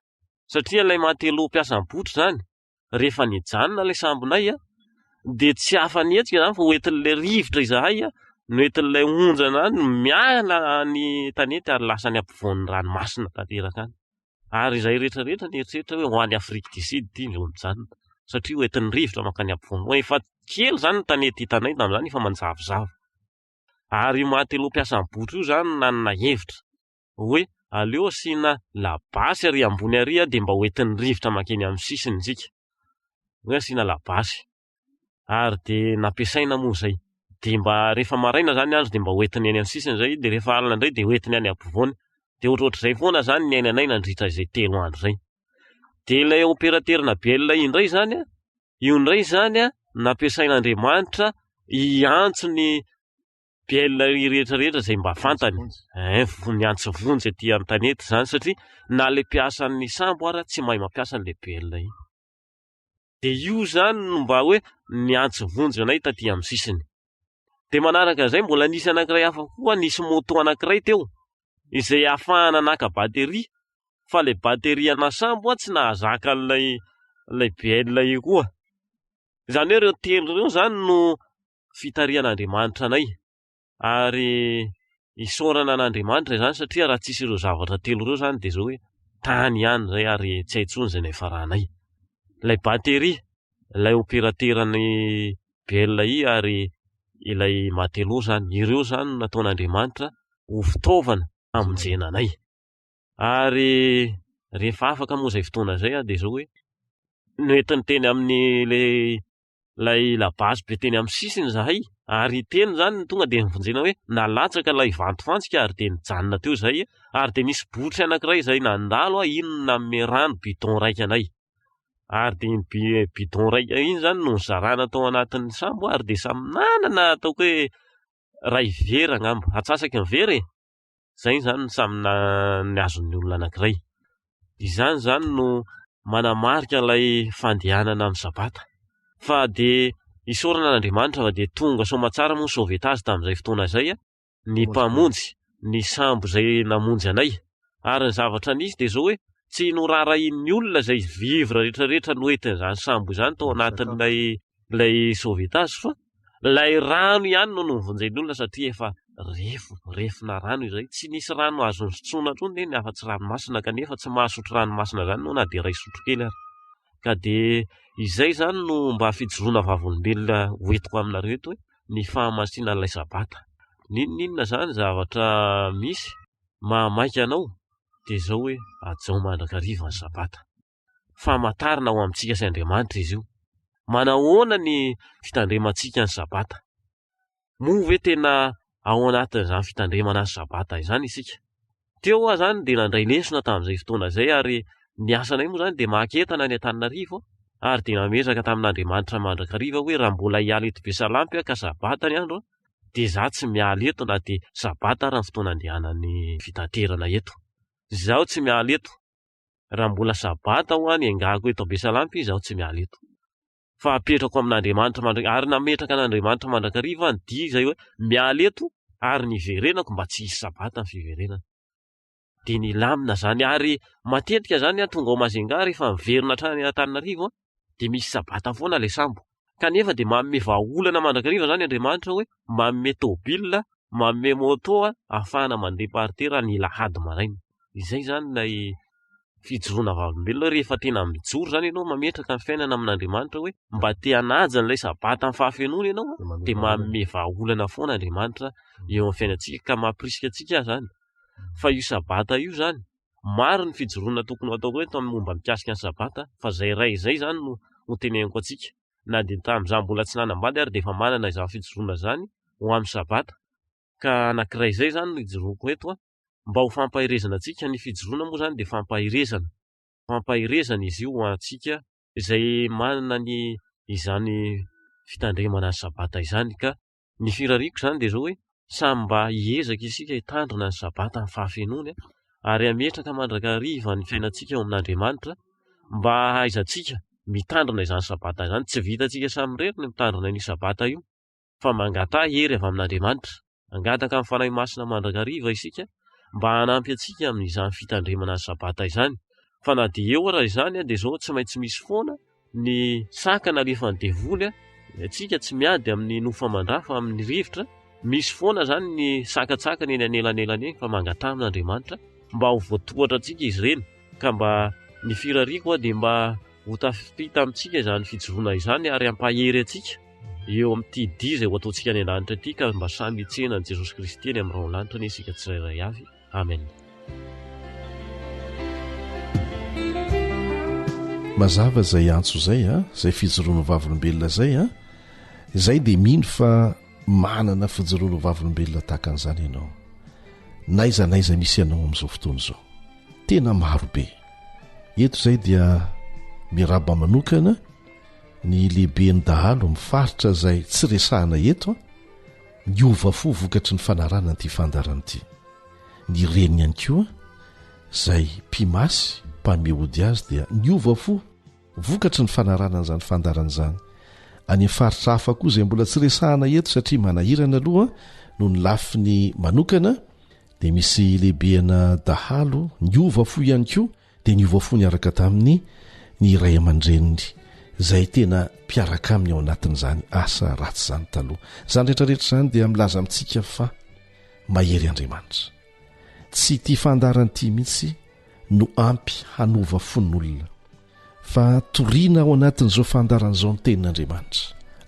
J: satria ilay matelô mpiasa amin'ny botry zany rehefa nijanona ilay sambonay dia tsy hafa nihetsika zany fa hoentin'ilay rivotra izahay no entin'ilay onjana any miala ny tanety ary lasa ny ampovoan'ny ranomasina tanteraka any. Ary izay rehetrarehetra nieritreritra hoe ho any Afrique du Sud ity no mijanona satria hoentin'ny rivotra mankany ampovoany. Efa kely zany ny tanety hitanay tamin'izany efa manjavozavo. Ary io matelô mpiasa amin'ny botry io zany nanana hevitra hoe aleo asiana labasy ary ambony ary dia mba hoentin'ny rivotra mankeny amin'ny sisiny tsika. Hoe asiana labasy. Ary dia nampiasaina moa izay. Dia mba rehefa maraina zany andro dia mba hoentiny any amin'ny sisiny izay, dia rehefa alina indray dia hoentiny any ampovoany. Dia ohatrohatr'izay foana zany ny ainanay nandritra izay 3 andro izay. Dia ilay operaterana belona indray zany io indray zany nampiasain'Andriamanitra hiantso ny belona rehetrarehetra izay mba fantany. Niantso vonjy aty amin'ny tanety zany satria na le mpiasan'ny sambo ary tsy mahay mampiasa an'ilay belona iny. Dia io zany no mba hoe niantso vonjy anay taty amin'ny sisiny. Dia manaraka izay mbola nisy anankiray hafa koa, nisy moto anankiray teo izay ahafahana naka bateria fa ilay bateria ana sambo tsy nahazaka ilay belona io koa. Izany hoe ireo telo ireo zany no fitarihan'Andriamanitra anay. Ary isaorana an'Andriamanitra izany satria raha tsisy ireo zavatra telo ireo zany dia zao hoe tany ihany izay ary tsy haintsony izay nahifaranay. Ilay bateria, ilay operaterany belona ary ilay matelô zany, ireo zany nataon'Andriamanitra ho fitaovana hamonjena anay. Ary rehefa afaka moa izay fotoana izay dia zao hoe noentiny teny amin'ny ilay labasy be teny amin'ny sisiny zahay ary teny zany tonga dia nivonjena hoe nalatsaka ilay vantofantsika ary dia nijanona teo izay ary dia nisy botry anankiray izay nandalo inona me rano bidon raika anay. ary de bidon raika iny zany no nizarana tao anatin'ny sambo ary de samy nanana ataoko hoe ray vera ngambo atsasaky ny vera zay zany samy ny azon'ny olona anankiray. Izany zany no manamarika ilay fandehanana amin'ny sabata fa de isorana n'Andriamanitra fa de tonga somatsara moa sauvetage tamin'izay fotoana zay ny mpamonjy ny sambo zay namonjy anay ary ny zavatra nisy de zao hoe tsy norarain'ny olona zay vivra rehetrarehetra noentin'izany sambo izany tao anatin'ilay sauvetage fa lay rano ihany no novonjain'ny olona satria efa refina rano izay tsy nisy rano azony sotroina trony ny afa-tsy ranomasina kanefa tsy mahasotro ranomasina zany no na de ray sotro kely ary ka de izay zany no mba fijoroana vavolombelona hoentiko aminareo eto hoe ny fahamasinan'ilay sabata ninninona zany zavatra misy mahamaika anao de zao hoe ajao mandrakariva ny sabata famantarina ho amintsika sy Andriamanitra izy io manahoana ny fitandremantsika ny sabata moa ve tena ao anatin'izany fitandremana ny sabata izany isika teo aho zany de nandray lesona tamin'izay fotoana zay ary ny asanay moa zany de maketana ny Antananarivo ary de nametraka tamin'Andriamanitra mandrakariva hoe raha mbola hiala eto Besalampy ka sabata ny andro de za tsy miala eto na de sabata raha ny fotoana andehanan'ny fitaterana eto zaho tsy miala eto raha mbola sabata ho any engako eto Besalampy zaho tsy miala eto fa apetrako amin'Andriamanitra ary nametraka an'Andriamanitra mandrakariva ny dia zay hoe miala eto ary ny verenako mba tsy hisy sabata ny fiverenana de ny lamina zany ary matetika zany tonga ao Majunga rehefa miverina hatrany Antananarivo de misy sabata foana le sambo kanefa de manome vahaolana mandrakariva zany Andriamanitra hoe manome tôbila manome moto ahafahana mandeha partera ny lahady maraina izay zany lay fijoroana vavolombelona rehefa tena mijoro zany ianao mametraka ny fiainana amin'Andriamanitra hoe mba te hanaja n'ilay sabata ny fahafenoana ianao de manome vahaolana foana Andriamanitra eo amin'ny fiainantsika ka mampirisika antsika zany fa io sabata io zany maro ny fijoroana tokony ataoko eto amin'ny momba mikasika ny sabata fa zay ray izay zany no teneniko atsika na de tamin'izaho mbola tsy nanambady ary de efa manana izany fijoroana zany ho amin'ny sabata ka anankiray izay zany no ijoroako eto mba ho fampahirezana antsika ny fijoroana moa zany de fampahirezana izy io ho antsika izay manana ny izany fitandremana ny sabata izany ka ny firariko zany de zao hoe samy mba hiezaka isika hitandrina ny sabata ny fahafenoany ary ametraka mandrakariva ny fiainantsika eo amin'Andriamanitra mba hahaizantsika mitandrina izany sabata izany tsy vitantsika samy rery ny mitandrina ny sabata io fa mangata hery avy amin'Andriamanitra angataka amin'ny fanahy masina mandrakariva isika mba hanampy antsika amin'izany fitandremana ny sabata izany fa na de eo raha izany de zao tsy maintsy misy foana ny sakana lefa ny devoly atsika tsy miady amin'ny nofamandrafa amin'ny rivotra misy foana zany ny sakatsakana eny anelanelany eny fa mangata amin'Andriamanitra mba ho voatohatra antsika izy ireny ka mba ny firariko de mba ho tafita amintsika izany fijoroana izany ary ampahery antsika eo amin'ity dia izay ho ataontsika any an-danitra ity ka mba samy hitsenan'i Jesosy Kristy eny amin'ny raolanitra ny isika tsirairay avy amen.
C: mazava zay antso zay zay fijoroana vavolombelona zay zay de mino fa manana fijoroana vavolombelona tahaka an'izany ianao naizanaiza misy ianao amin'izao fotoana izao tena maro be eto zay dia miraba manokana ny lehiben'ny dahalo mifaritra zay tsy resahana eto miova fo vokatry ny fanarana n'ity fandarana ity ny reniny ihany koa zay mpimasy mpamehody azy dia miova fo vokatry ny fanarana n'izany fandarana izany any faritra hafa koa zay mbola tsy resahana eto satria manahirana aloha no ny lafiny manokana de misy lehibena dahalo niova fo ihany koa de niova fo niaraka tamin'ny ny ray aman-dreniny zay tena mpiaraka aminy ao anatin'izany asa ratsy zany taloha zany rehetrarehetra zany dia milaza amintsika fa mahery Andriamanitra tsy ty fandarana ity mihitsy no ampy hanova fon'olona fa toriana ao anatin'izao fandarana izao ny tenin'Andriamanitra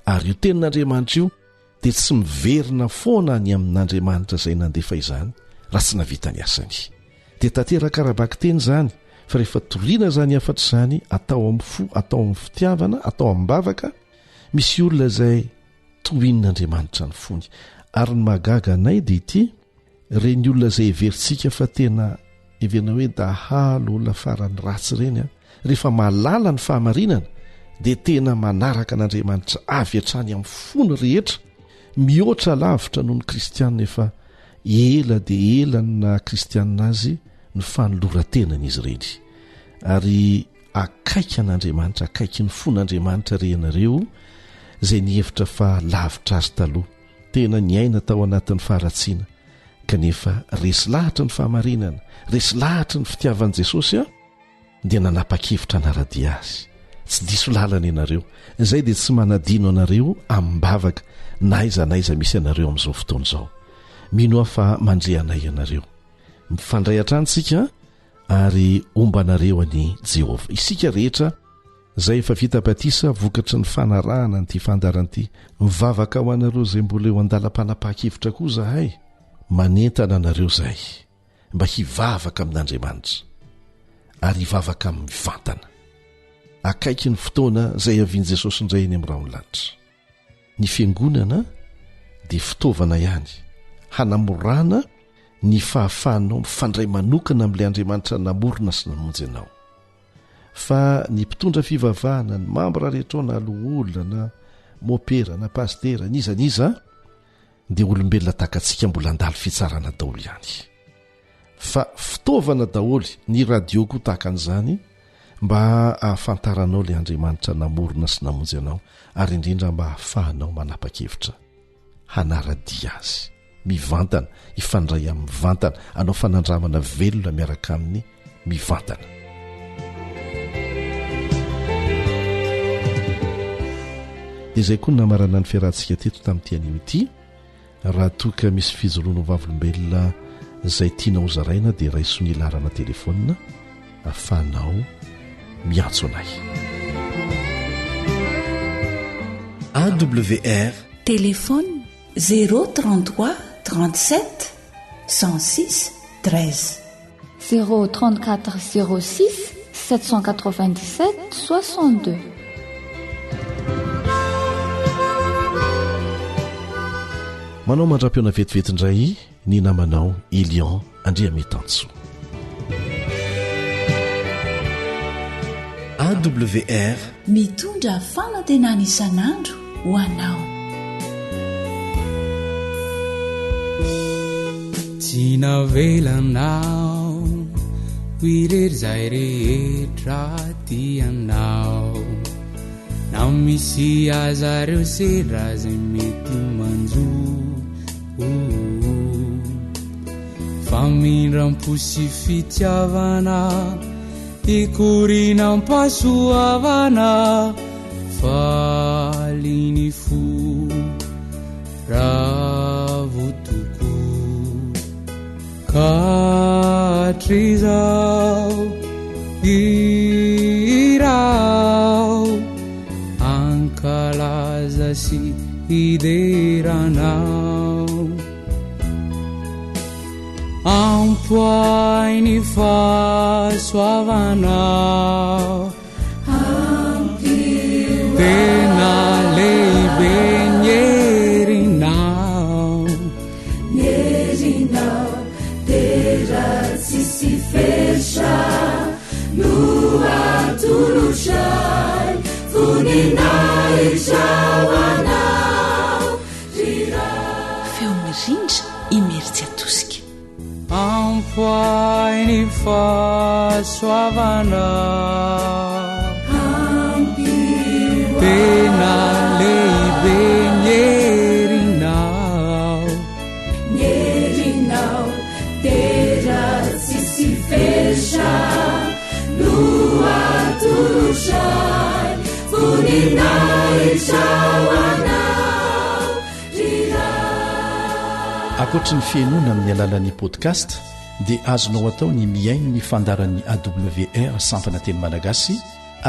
C: ary io tenin'Andriamanitra io dia tsy miverina foana ny amin'Andriamanitra izay nandefa izany raha tsy navita ny asany dia tanteraka arabaky teny izany fa rehefa toriana zany afatra izany atao amin'ny fo atao amin'ny fitiavana atao amin'ny bavaka misy olona izay tohin'Andriamanitra ny fony ary ny mahagaga anay dia ity reny olona izay everitsika fa tena everina hoe dahalo olona farany ratsy ireny rehefa mahalala ny fahamarinana dia tena manaraka an'andriamanitra avy hatrany amin'ny fony rehetra mihoatra lavitra noho ny kristianina efa ela dia elana kristianina azy ny fanoloratenana izy ireny ary akaiky an'andriamanitra akaiky ny fon'andriamanitra reanareo izay nihevitra fa lavitra azy taloha tena ny aina tao anatin'ny faharatsiana kanefa resy lahatra ny fahamarinana resy lahatra ny fitiavan'i Jesosy dia nanapa-kevitra anaradia azy tsy diso lalana ianareo izay dia tsy manadino anareo amin'ny-bavaka naizanaiza misy anareo amin'izao fotoana izao mino aho fa mandreanay ianareo mifandray hatrantsika ary ombanareo any Jehova isika rehetra izay efa vita batisa vokatry ny fanarahana nyity fandaran'ity mivavaka ho anareo izay mbola eo andalam-panapa-kevitra koa zahay manentana anareo izay mba hivavaka amin'Andriamanitra ary hivavaka amin'ny mivantana akaiky ny fotoana izay avian'i Jesosy indray eny amin'ny rahony lanitra ny fiangonana dia fitaovana ihany hanamorana ny fahafahanao mifandray manokana amin'ilay Andriamanitra namorona sy namonjy anao fa ny mpitondra fivavahana ny mambra rehetra na aloha na mopera na pastera nizaniza dia olombelona takantsika mbola andalo fitsarana daholo ihany fa fitaovana daholo ny radio koa tahaka an'izany mba ahafantaranao ilay Andriamanitra namorona sy namonjy anao ary indrindra mba hahafahanao manapa-kevitra hanaradia azy mivantana ifandray amin'ny mivantana anao fanandramana velona miaraka amin'ny mivantana izay koa namarana ny fiarahantsika teto tamin'ity animo ity raha toka misy fijoroana vavolombelona izay tiana ho zaraina dia raisony ilarana telefônina ahafahanao miantso anay
B: AWR
D: téléphone 033 37 106 13
B: 034 06 797 62.
C: Manao mandra-piona vetiveti-ndray ny namanao Elion Andriamitantso.
B: AWR
D: mitondra fanantenana isan'andro ho anao.
K: Tsy navelanao irery zay rehetra tianao na misy azareo sedra zay mety manjo famindram-posy fitiavana ikorina mpasoavana faliny fo ravotoko katrizao irao ankalaza sy hideranao ampoainy fahasoavanao tena lehibe nyerinao
E: tera tsisy fesha no atolotray voninahitao anao
D: feo mirindra imeritsy atosika
K: ampoainy fahasoavanao tena lehibe
E: nyerinao tera tsisy fesha no atolotray voninahitao anao
L: akoatra ny fiainoana amin'ny alalan'ny podcast dia azonao atao ny miaino ny fandaran'ny AWR sampana teny malagasy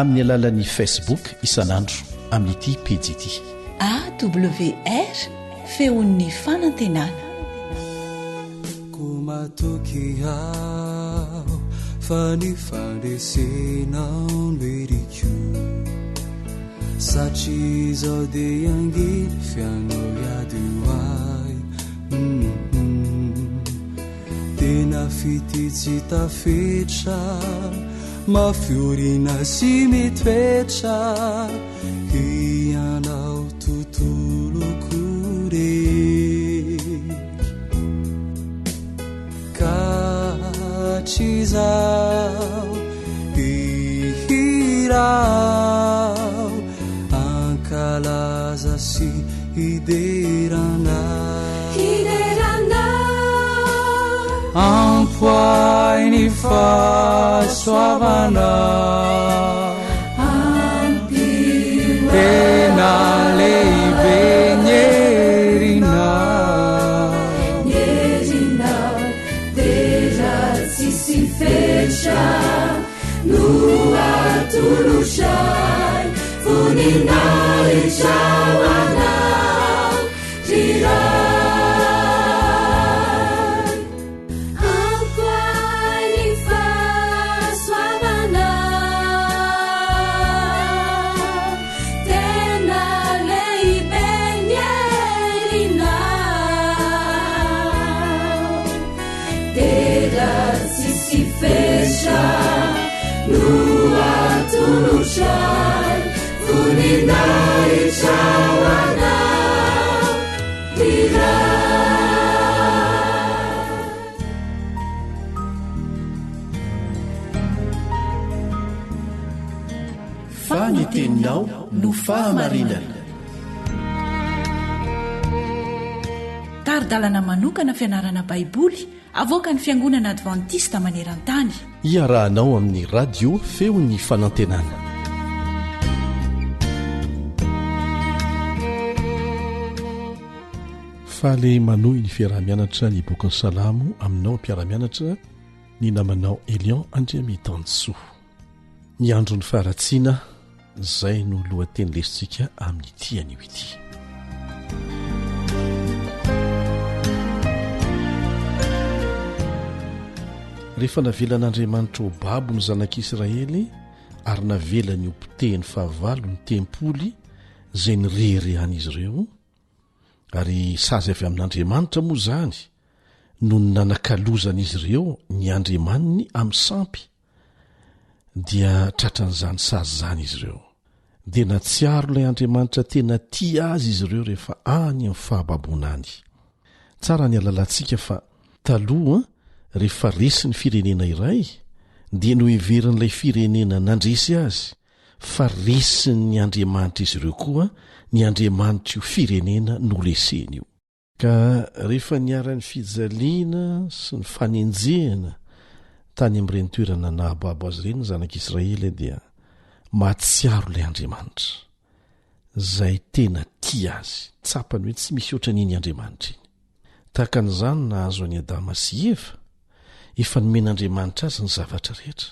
L: amin'ny alalan'ny Facebook isanandro amin'ity pejy ity
D: AWR feon'ny fanantenana
K: komatoky ao fa ny fandesenao meriko satria zao dia angely fianao iady hoay tena fity tsy tafetra mafiorina sy mitoetra ianao tontoloko rehetra ka tsy zao ihirao ankalaza sy hiderana ampoai ny fahasoavana tena lehibe nyerina
E: tera tsisy fetra no atolosay voninahitra rirray Tulushay funinai chawana dira
L: Fany teninao no fahamarinana.
D: Taridalana manokana fianarana baiboly avoaka ny fiangonana adventista maneran-tany.
L: Iarahanao amin'ny radio feo ny fanantenana.
C: Faly manohy ny fiarah-mianatra ny bokin'ny salamo aminao mpiara-mianatra ny namanao Elion Andriamitansoa. Ny andro ny faharatsiana izay no lohateny lesitsika amin'ny tian'io ity. Rehefa navelan'Andriamanitra ho babo ny zanak'Israely ary navela ny ompitehiny fahavalo ny tempoly izay nirehirehany izy ireo, ary sazy avy amin'Andriamanitra moa zany no nanakalozan'izy ireo ny andriamaniny amin'ny sampy, dia tratran'izany sazy zany izy ireo. Dia natsiaro ilay Andriamanitra tena tia azy izy ireo rehefa any amin'ny fahababonany. Tsara ny alalantsika fa taloha rehefa resy ny firenena iray dia no heverin'ilay firenena nandresy azy, fa resin'ny Andriamanitra izy ireo koa ny Andriamanitra io firenena no leseny io. Ka rehefa niara-ny fijaliana sy ny fanenjehana tany amin'ireny toerana nahababo azy ireny ny zanak'Israely dia mahatsiaro ilay Andriamanitra izay tena tia azy, tsapany hoe tsy misy oatra n'iny Andriamanitra iny. Tahaka an'izany nahazo any Adama sy Eva, efa nomen'Andriamanitra azy ny zavatra rehetra.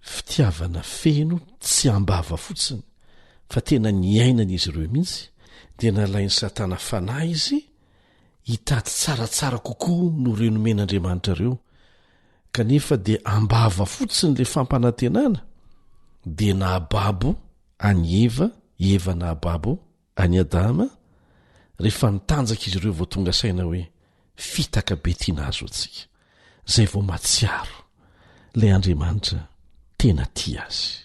C: Fitiavana feno tsy ambava fotsiny, fa tena niainan'izy ireo mihitsy, dia nalain'ny Satana fanahy izy hitady tsaratsara kokoa no ireo nomen'Andriamanitra ireo, kanefa dia ambava fotsiny le fampanantenana, dia nahababo any Eva, Eva nahababo any Adama, rehefa nitanjaka izy ireo vao tonga saina hoe fitaka be tiana azo antsika. Zay vao matsiaro ilay Andriamanitra tena tia azy.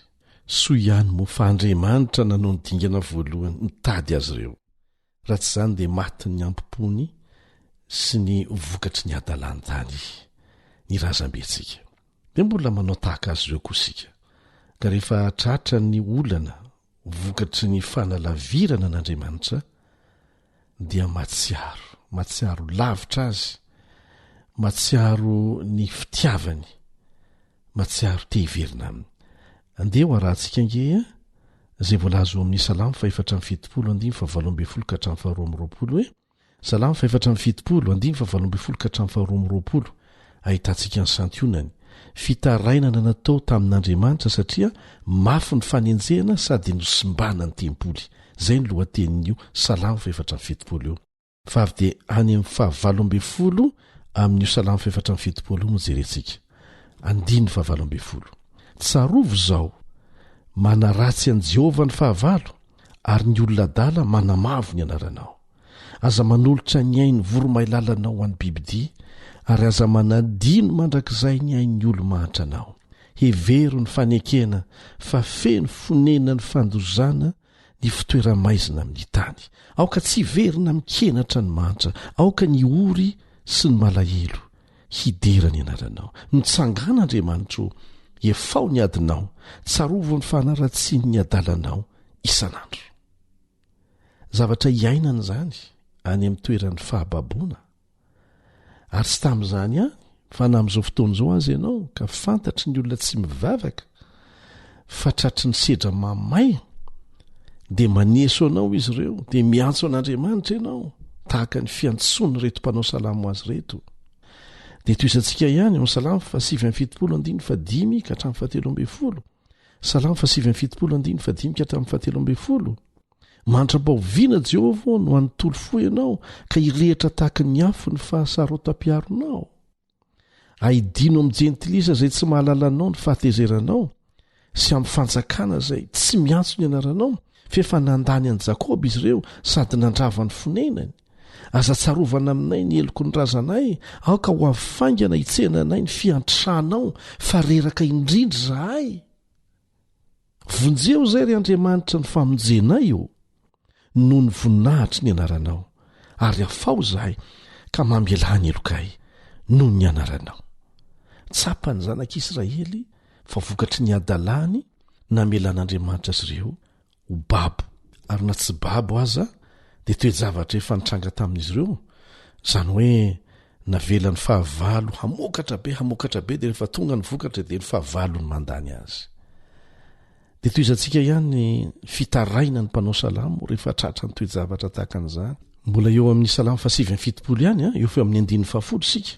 C: Soa ihany moa fa Andriamanitra nanao ny dingana voalohany nitady azy ireo. Raha tsy izany dia maty ny ampopony sy ny vokatry ny adalan-tany ny razam-bentsika. Dia mbola manao tahaka azy ireo koa isika. Ka rehefa tratra ny olana vokatry ny fanalavirana n'Andriamanitra dia matsiaro lavitra azy, matsiaro ny fitiavany, matsiaro te-hiverina aminy. Andeha ho arahantsika angeha izay voalazo amin'ny Salamo 470 ka hatramin'ny 220 hoe Salamo 470 ka hatramin'ny 220 ahitantsika ny santionany: fitarainana natao tamin'Andriamanitra satria mafy ny fanenjehana sady nosimbana ny tempoly. Zay ny lohatenin'io Salamo 470 io. Fa avy dia any amin'ny 220 amin'io Salamo 470 no jerentsika. 220. Tsarovo zao, manaratsy an' Jehova ny fahavalo, ary ny olona dala manamavo ny anaranao. Aza manolotra ny ainy voromahilalanao ho an'ny bibidia, ary aza manadino mandrakizay ny ain'ny olo-mahatra anao. hevery ny fanekena fa feno fonena ny fandozana ny fitoeramaizina amin'ny tany. Aoka tsy verina mikenatra ny mantra, aoka ny ory sy ny malahelo hidera ny anaranao. Mitsangana Andriamanitro, efao ny adinao, tsarovo ny fanaratsiany ny adalanao isanandro. Zavatra iainana zany any amin'ny toeran'ny fahababoana. Ary tsy tamin'izany ihany, fa na amin'izao fotoana izao azy ianao ka fantatry ny olona tsy mivavaka fa tratry ny sedra mamay dia maneso anao izy ireo, dia miantso an'Andriamanitra ianao tahaka ny fiantsony reto mpanao salamo azy reto. Dia toizantsika ihany amin'ny Salamo 7:7-5 ka hatramin'ny 7:7. Salamo 7:7-5 ka hatramin'ny 7:7. Mandrapahoviana Jehovah no anontolo fo ianao ka hirehitra tahaka ny afo ny fahasarotam-piaronao. Aidino amin'ny jentilisa izay tsy mahalalanao ny fahatezeranao sy amin'ny fanjakana izay tsy miantso ny anaranao, fa efa nandany an'i Jakoba izy ireo sady nandrava ny fonenany. Aza tsarovana aminay ny eloko ny razanay, aoka ho afaingana hitsenanay ny fiantranao fa reraka indrindra zahay. Vonjeo izay ry Andriamanitra ny famonjenay io noho ny voninahitry ny anaranao, ary afao zahay ka mamelà ny elokay noho ny anaranao. Tsapany zanak'Israely fa vokatry ny adalany namelan'Andriamanitra azy ireo ho babo, ary na tsy babo aza dia toe-javatra efa nitranga tamin'izy ireo, izany hoe navelan'ny fahavalo hamokatra be dia rehefa tonga ny vokatra dia ny fahavalo ny mandany azy. Dia toizantsika ihany ny fitaraina ny mpanao salamo rehefa tratra ny toe-javatra tahaka an'izany. Mbola eo amin'ny Salamo 7:7 ihany, eo fe amin'ny 9:10 sika.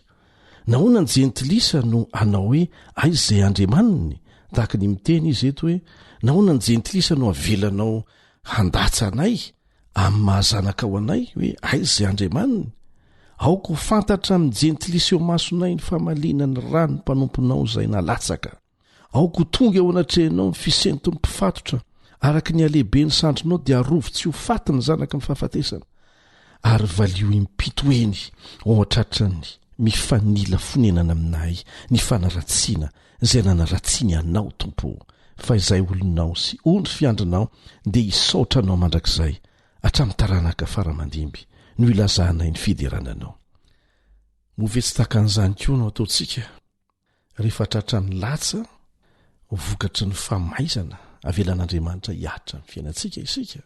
C: Nahoana ny jentilisa no anao hoe aiza izay andriamaniny, tahaka ny miteny izy eto hoe nahoana ny jentilisa no avelanao handatsa anay amin'ny mahazanaka ao anay hoe aiza izay andriamaniny. Aoka ho fantatra amin'ny jentilisa eo masonay ny famalina ny rano ny mpanomponao izay nalatsaka. Aoka ho tonga eo anatrehanao ny fisentony mpifatotra, araka ny alehibe ny sandronao dia arovo tsy ho faty ny zanaka ny fahafatesana. Ary valio impitoeny ao atratrany mifanila fonenana aminay ny fanaratsiana izay nanaratsiany anao tompo, fa izay olonao sy ondry fiandrinao dia hisaotra anao mandrakizay hatramin'ny taranaka faramandimby no ilazanay ny fiderananao. Movetsy takan'izany koa no ataontsika rehefa tratra ny latsa vokatry ny famaizana avelan'Andriamanitra hiatra ny fiainantsika isika,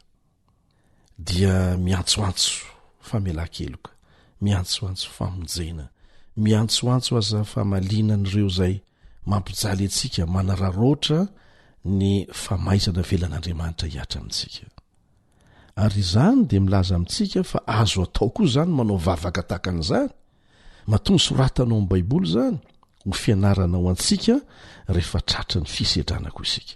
C: dia miantsoantso famelan-keloka, miantsoantso famonjena, miantsoantso aza famalinan'ireo izay mampijaly antsika, manararoatra ny famaizana avelan'Andriamanitra hiatra amintsika. Ary izany dia milaza amintsika fa azo atao koa izany manao vavaka tahaka an'izany. Matonga soratanao amin'ny Baiboly izany ho fianaranao antsika rehefa tratra ny fisedranako isika.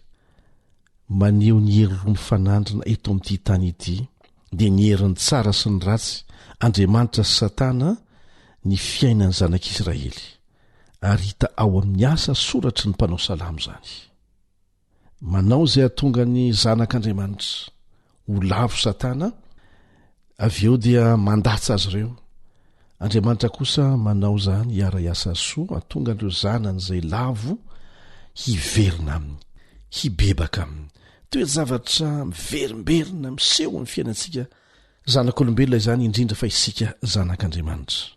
C: Maneho ny hery roa mifanandrina eto amin'ity tany ity, dia ny herin'ny tsara sy ny ratsy, Andriamanitra sy Satana, ny fiainan'ny zanak'Israely. Ary hita ao amin'ny asa soratry ny mpanao salamo zany. Manao izay atonga ny zanak'Andriamanitra ho lavo Satana, avy eo dia mandatsa azy ireo. Andriamanitra kosa manao izany hiara-iasa soa atonga an'ireo zanany izay lavo hiverina aminy, hibebaka aminy. Toe-javatra miverimberina miseho amin'ny fiainantsika zanak'olombelona izany, indrindra fa isika zanak'Andriamanitra.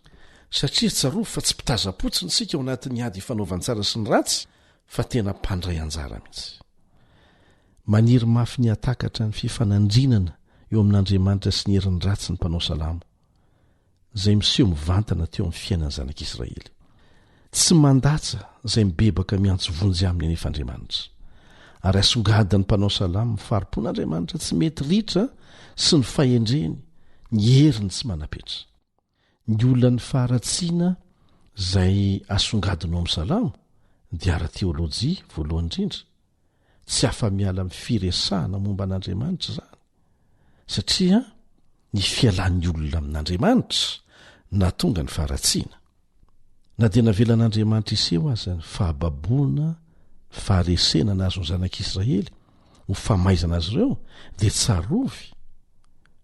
C: Satria tsaroa fa tsy mpitaza-potsiny isika ao anatin'ny ady fanaovantsara sy ny ratsy, fa tena mpandray anjara mihitsy. Maniry mafy ny atakatra ny fifanandrinana eo amin'Andriamanitra sy ny herin'ny ratsy ny mpanao salamo, izay miseho mivantana teo amin'ny fiainan'ny zanak'Israely. Tsy mandatsa izay mibebaka miantso vonjy aminy anefa Andriamanitra. Ary asongadany mpanao salamo mifaripon'Andriamanitra tsy mety ritra sy ny fahendreny, ny heriny tsy manapetra. Ny olona ny faharatsiana izay asongadinao amin'ny salamo dia ara-teolojia voalohany indrindra, tsy afa-miala amin'ny firesahana momba an'Andriamanitra izany, satria ny fialan'ny olona amin'Andriamanitra nahatonga ny faharatsiana. Na dia navelan'Andriamanitra iseho aza ny fahababoana, faharesena nazo ny zanak'Israely ho famaizana azy ireo, dia tsarovy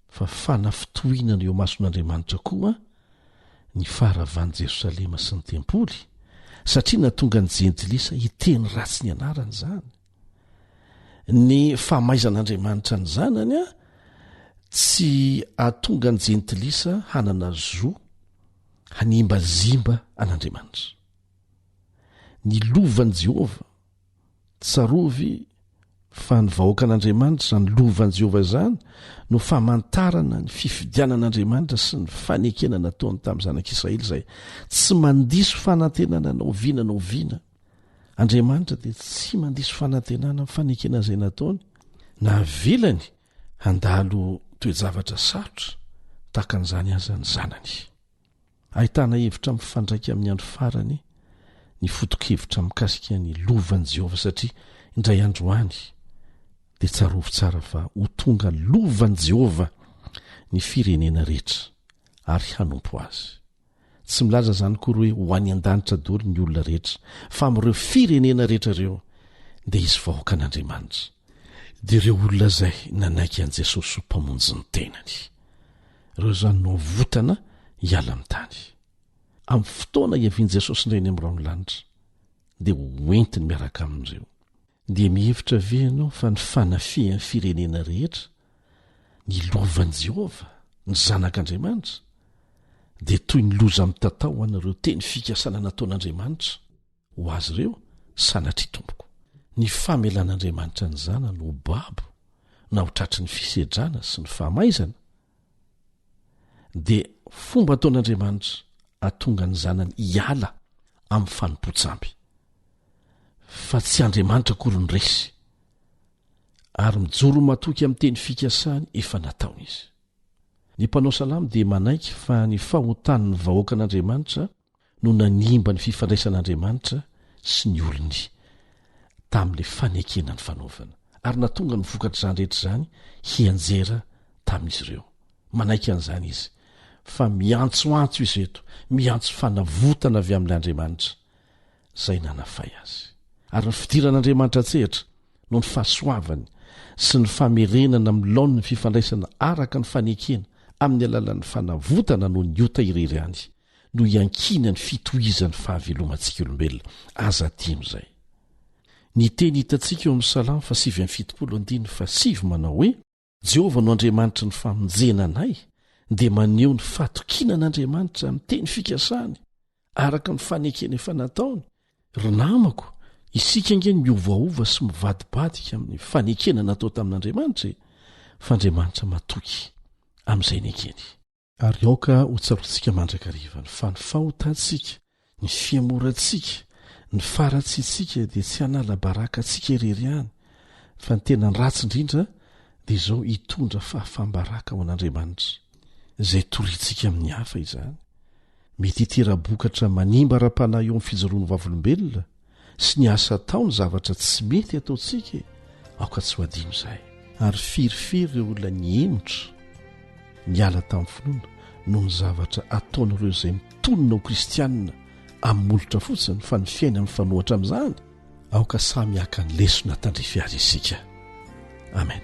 C: fa fanafitohinana eo mason'Andriamanitra koa ny faharavan'i Jerosalema sy ny tempoly, satria natonga ny jentilisa hiteny ratsy ny anarany zany. Ny fahamaizan'Andriamanitra ny zanany a tsy atonga ny jentilisa hanana zo hanimbazimba an'Andriamanitra. Ny lovan'i Jehova tsarovy fa ny vahoaka an'Andriamanitra zany lovan'i Jehova zany no famantarana ny fifidianan'Andriamanitra sy ny fanekena nataony tamin'ny zanak'Israely izay tsy mandiso fanantenana na oviana na oviana. Andriamanitra dia tsy mandiso fanantenana amin'ny fanekena izay nataony na velany handalo toe-javatra sarotra tahaka an'izany aza ny zanany. Ahitana hevitra mifandraika amin'ny andro farany ny foto-kevitra mikasika ny lovan'i Jehova satria indray androany dia tsarovy tsara fa ho tonga lovan'i Jehova ny firenena rehetra ary hanompo azy. Tsy milaza zany koa hoe ho any an-danitra daholo ny olona rehetra fa amin'ireo firenena rehetra ireo dia izy vahoaka an'Andriamanitra dia ireo olona izay nanaiky an' Jesosy ho mpamonjy ny tenany. Ireo zany no votana hiala amin'ny tany. Amin'ny fotoana hiavian'i Jesosy indray ny amin'ny lanitra dia hoentiny miaraka amin'ireo. Dia mihevitra ve ianao fa ny fanafihan'ny firenena rehetra ny lovan'i Jehova ny zanak'Andriamanitra dia toy ny loza amin'ny tatao ho an'ireo teny fikasana nataon'Andriamanitra ho azy ireo sanatria tompoko. Ny famelan'Andriamanitra ny zanany ho babo na ho tratry ny fisedrana sy ny fahamaizana dia fomba ataon'Andriamanitra atonga ny zanany hiala amin'ny fanompo-tsampy. Fa tsy Andriamanitra akory ny resy ary mijoro matoky amin'ny teny fikasany efa nataony izy. Ny mpanao salamo dia manaiky fa ny fahotan'ny vahoaka an'Andriamanitra no nanimba ny fifandraisan'Andriamanitra sy ny olony tamin'ilay fanekena ny fanaovana ary natonga ny vokatra izany rehetra izany hianjera tamin'izy ireo. Manaiky an'izany izy fa miantsoantso izy eto, miantso fanavotana avy amin'ilay Andriamanitra izay nanafay azy. Ary ny fidiran'Andriamanitra tsehatra no ny fahasoavany sy ny famerenana amin'ny laon'ny fifandraisana araka ny fanekena amin'ny alalan'ny fanavotana no ny ota irery any no iankina ny fitohizan'ny fahavelomantsika olombelona aza tino izay. Ny teny hitantsika eo amin'ny Salamo 7:7 manao hoe Jehova no Andriamanitra ny famonjena anay dia maneho ny fatokinan'Andriamanitra amin'ny teny fikasany araka ny fanekena efa nataony. Ry namako, isika nge miovaova sy mivadibadika amin'ny fanekena natao tamin'Andriamanitra fa Andriamanitra matoky amin'izay nekeny. Ary aoka ho tsarotsika mandrakariva ny fa ny fahotantsika, ny fiamorantsika, ny faratsitsika dia tsy hanala baraka antsika irery ihany fa ny tena ny ratsy indrindra dia izao hitondra fahafambaraka ho an'Andriamanitra izay toritsika amin'ny hafa izany. Mety hitera-bokatra manimba ra-panahy eo amin'ny fijoroany vavolombelona sy ny asa tao ny zavatra tsy mety ataontsika aoka tsy ho adino izay. Ary firifiry ireo olona ny emotra miala tamin'ny finoana noho ny zavatra ataon'ireo izay mitonona ho kristianina amin'ny molotra fotsiny fa ny fiaina amin'ny fanohatra amin'izany aoka samy haka ny lesona tandrify azy isika. Amen.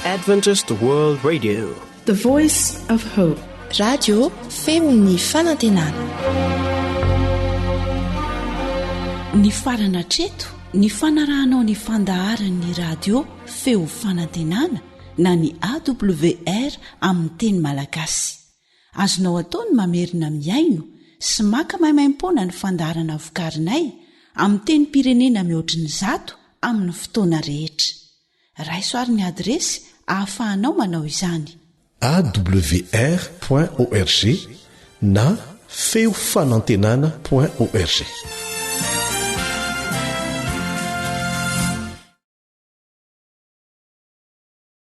A: Adventist World Radio,
M: the voice of hope.
N: Radio feony fanantenana.
D: Ny farana treto ny fanarahanao ny fandaharan'ny radio feo fanantenana na ny AWR amin'ny teny malagasy. Azonao atao ny mamerina miaino sy maka maimaim-pona ny fandaharana vokarinay amin'ny teny pirenena mihoatriny 100 amin'ny fotoana rehetra. Raisoaryn'ny adresy ahafahanao manao izany:
L: awr.org na feofanantenana.org.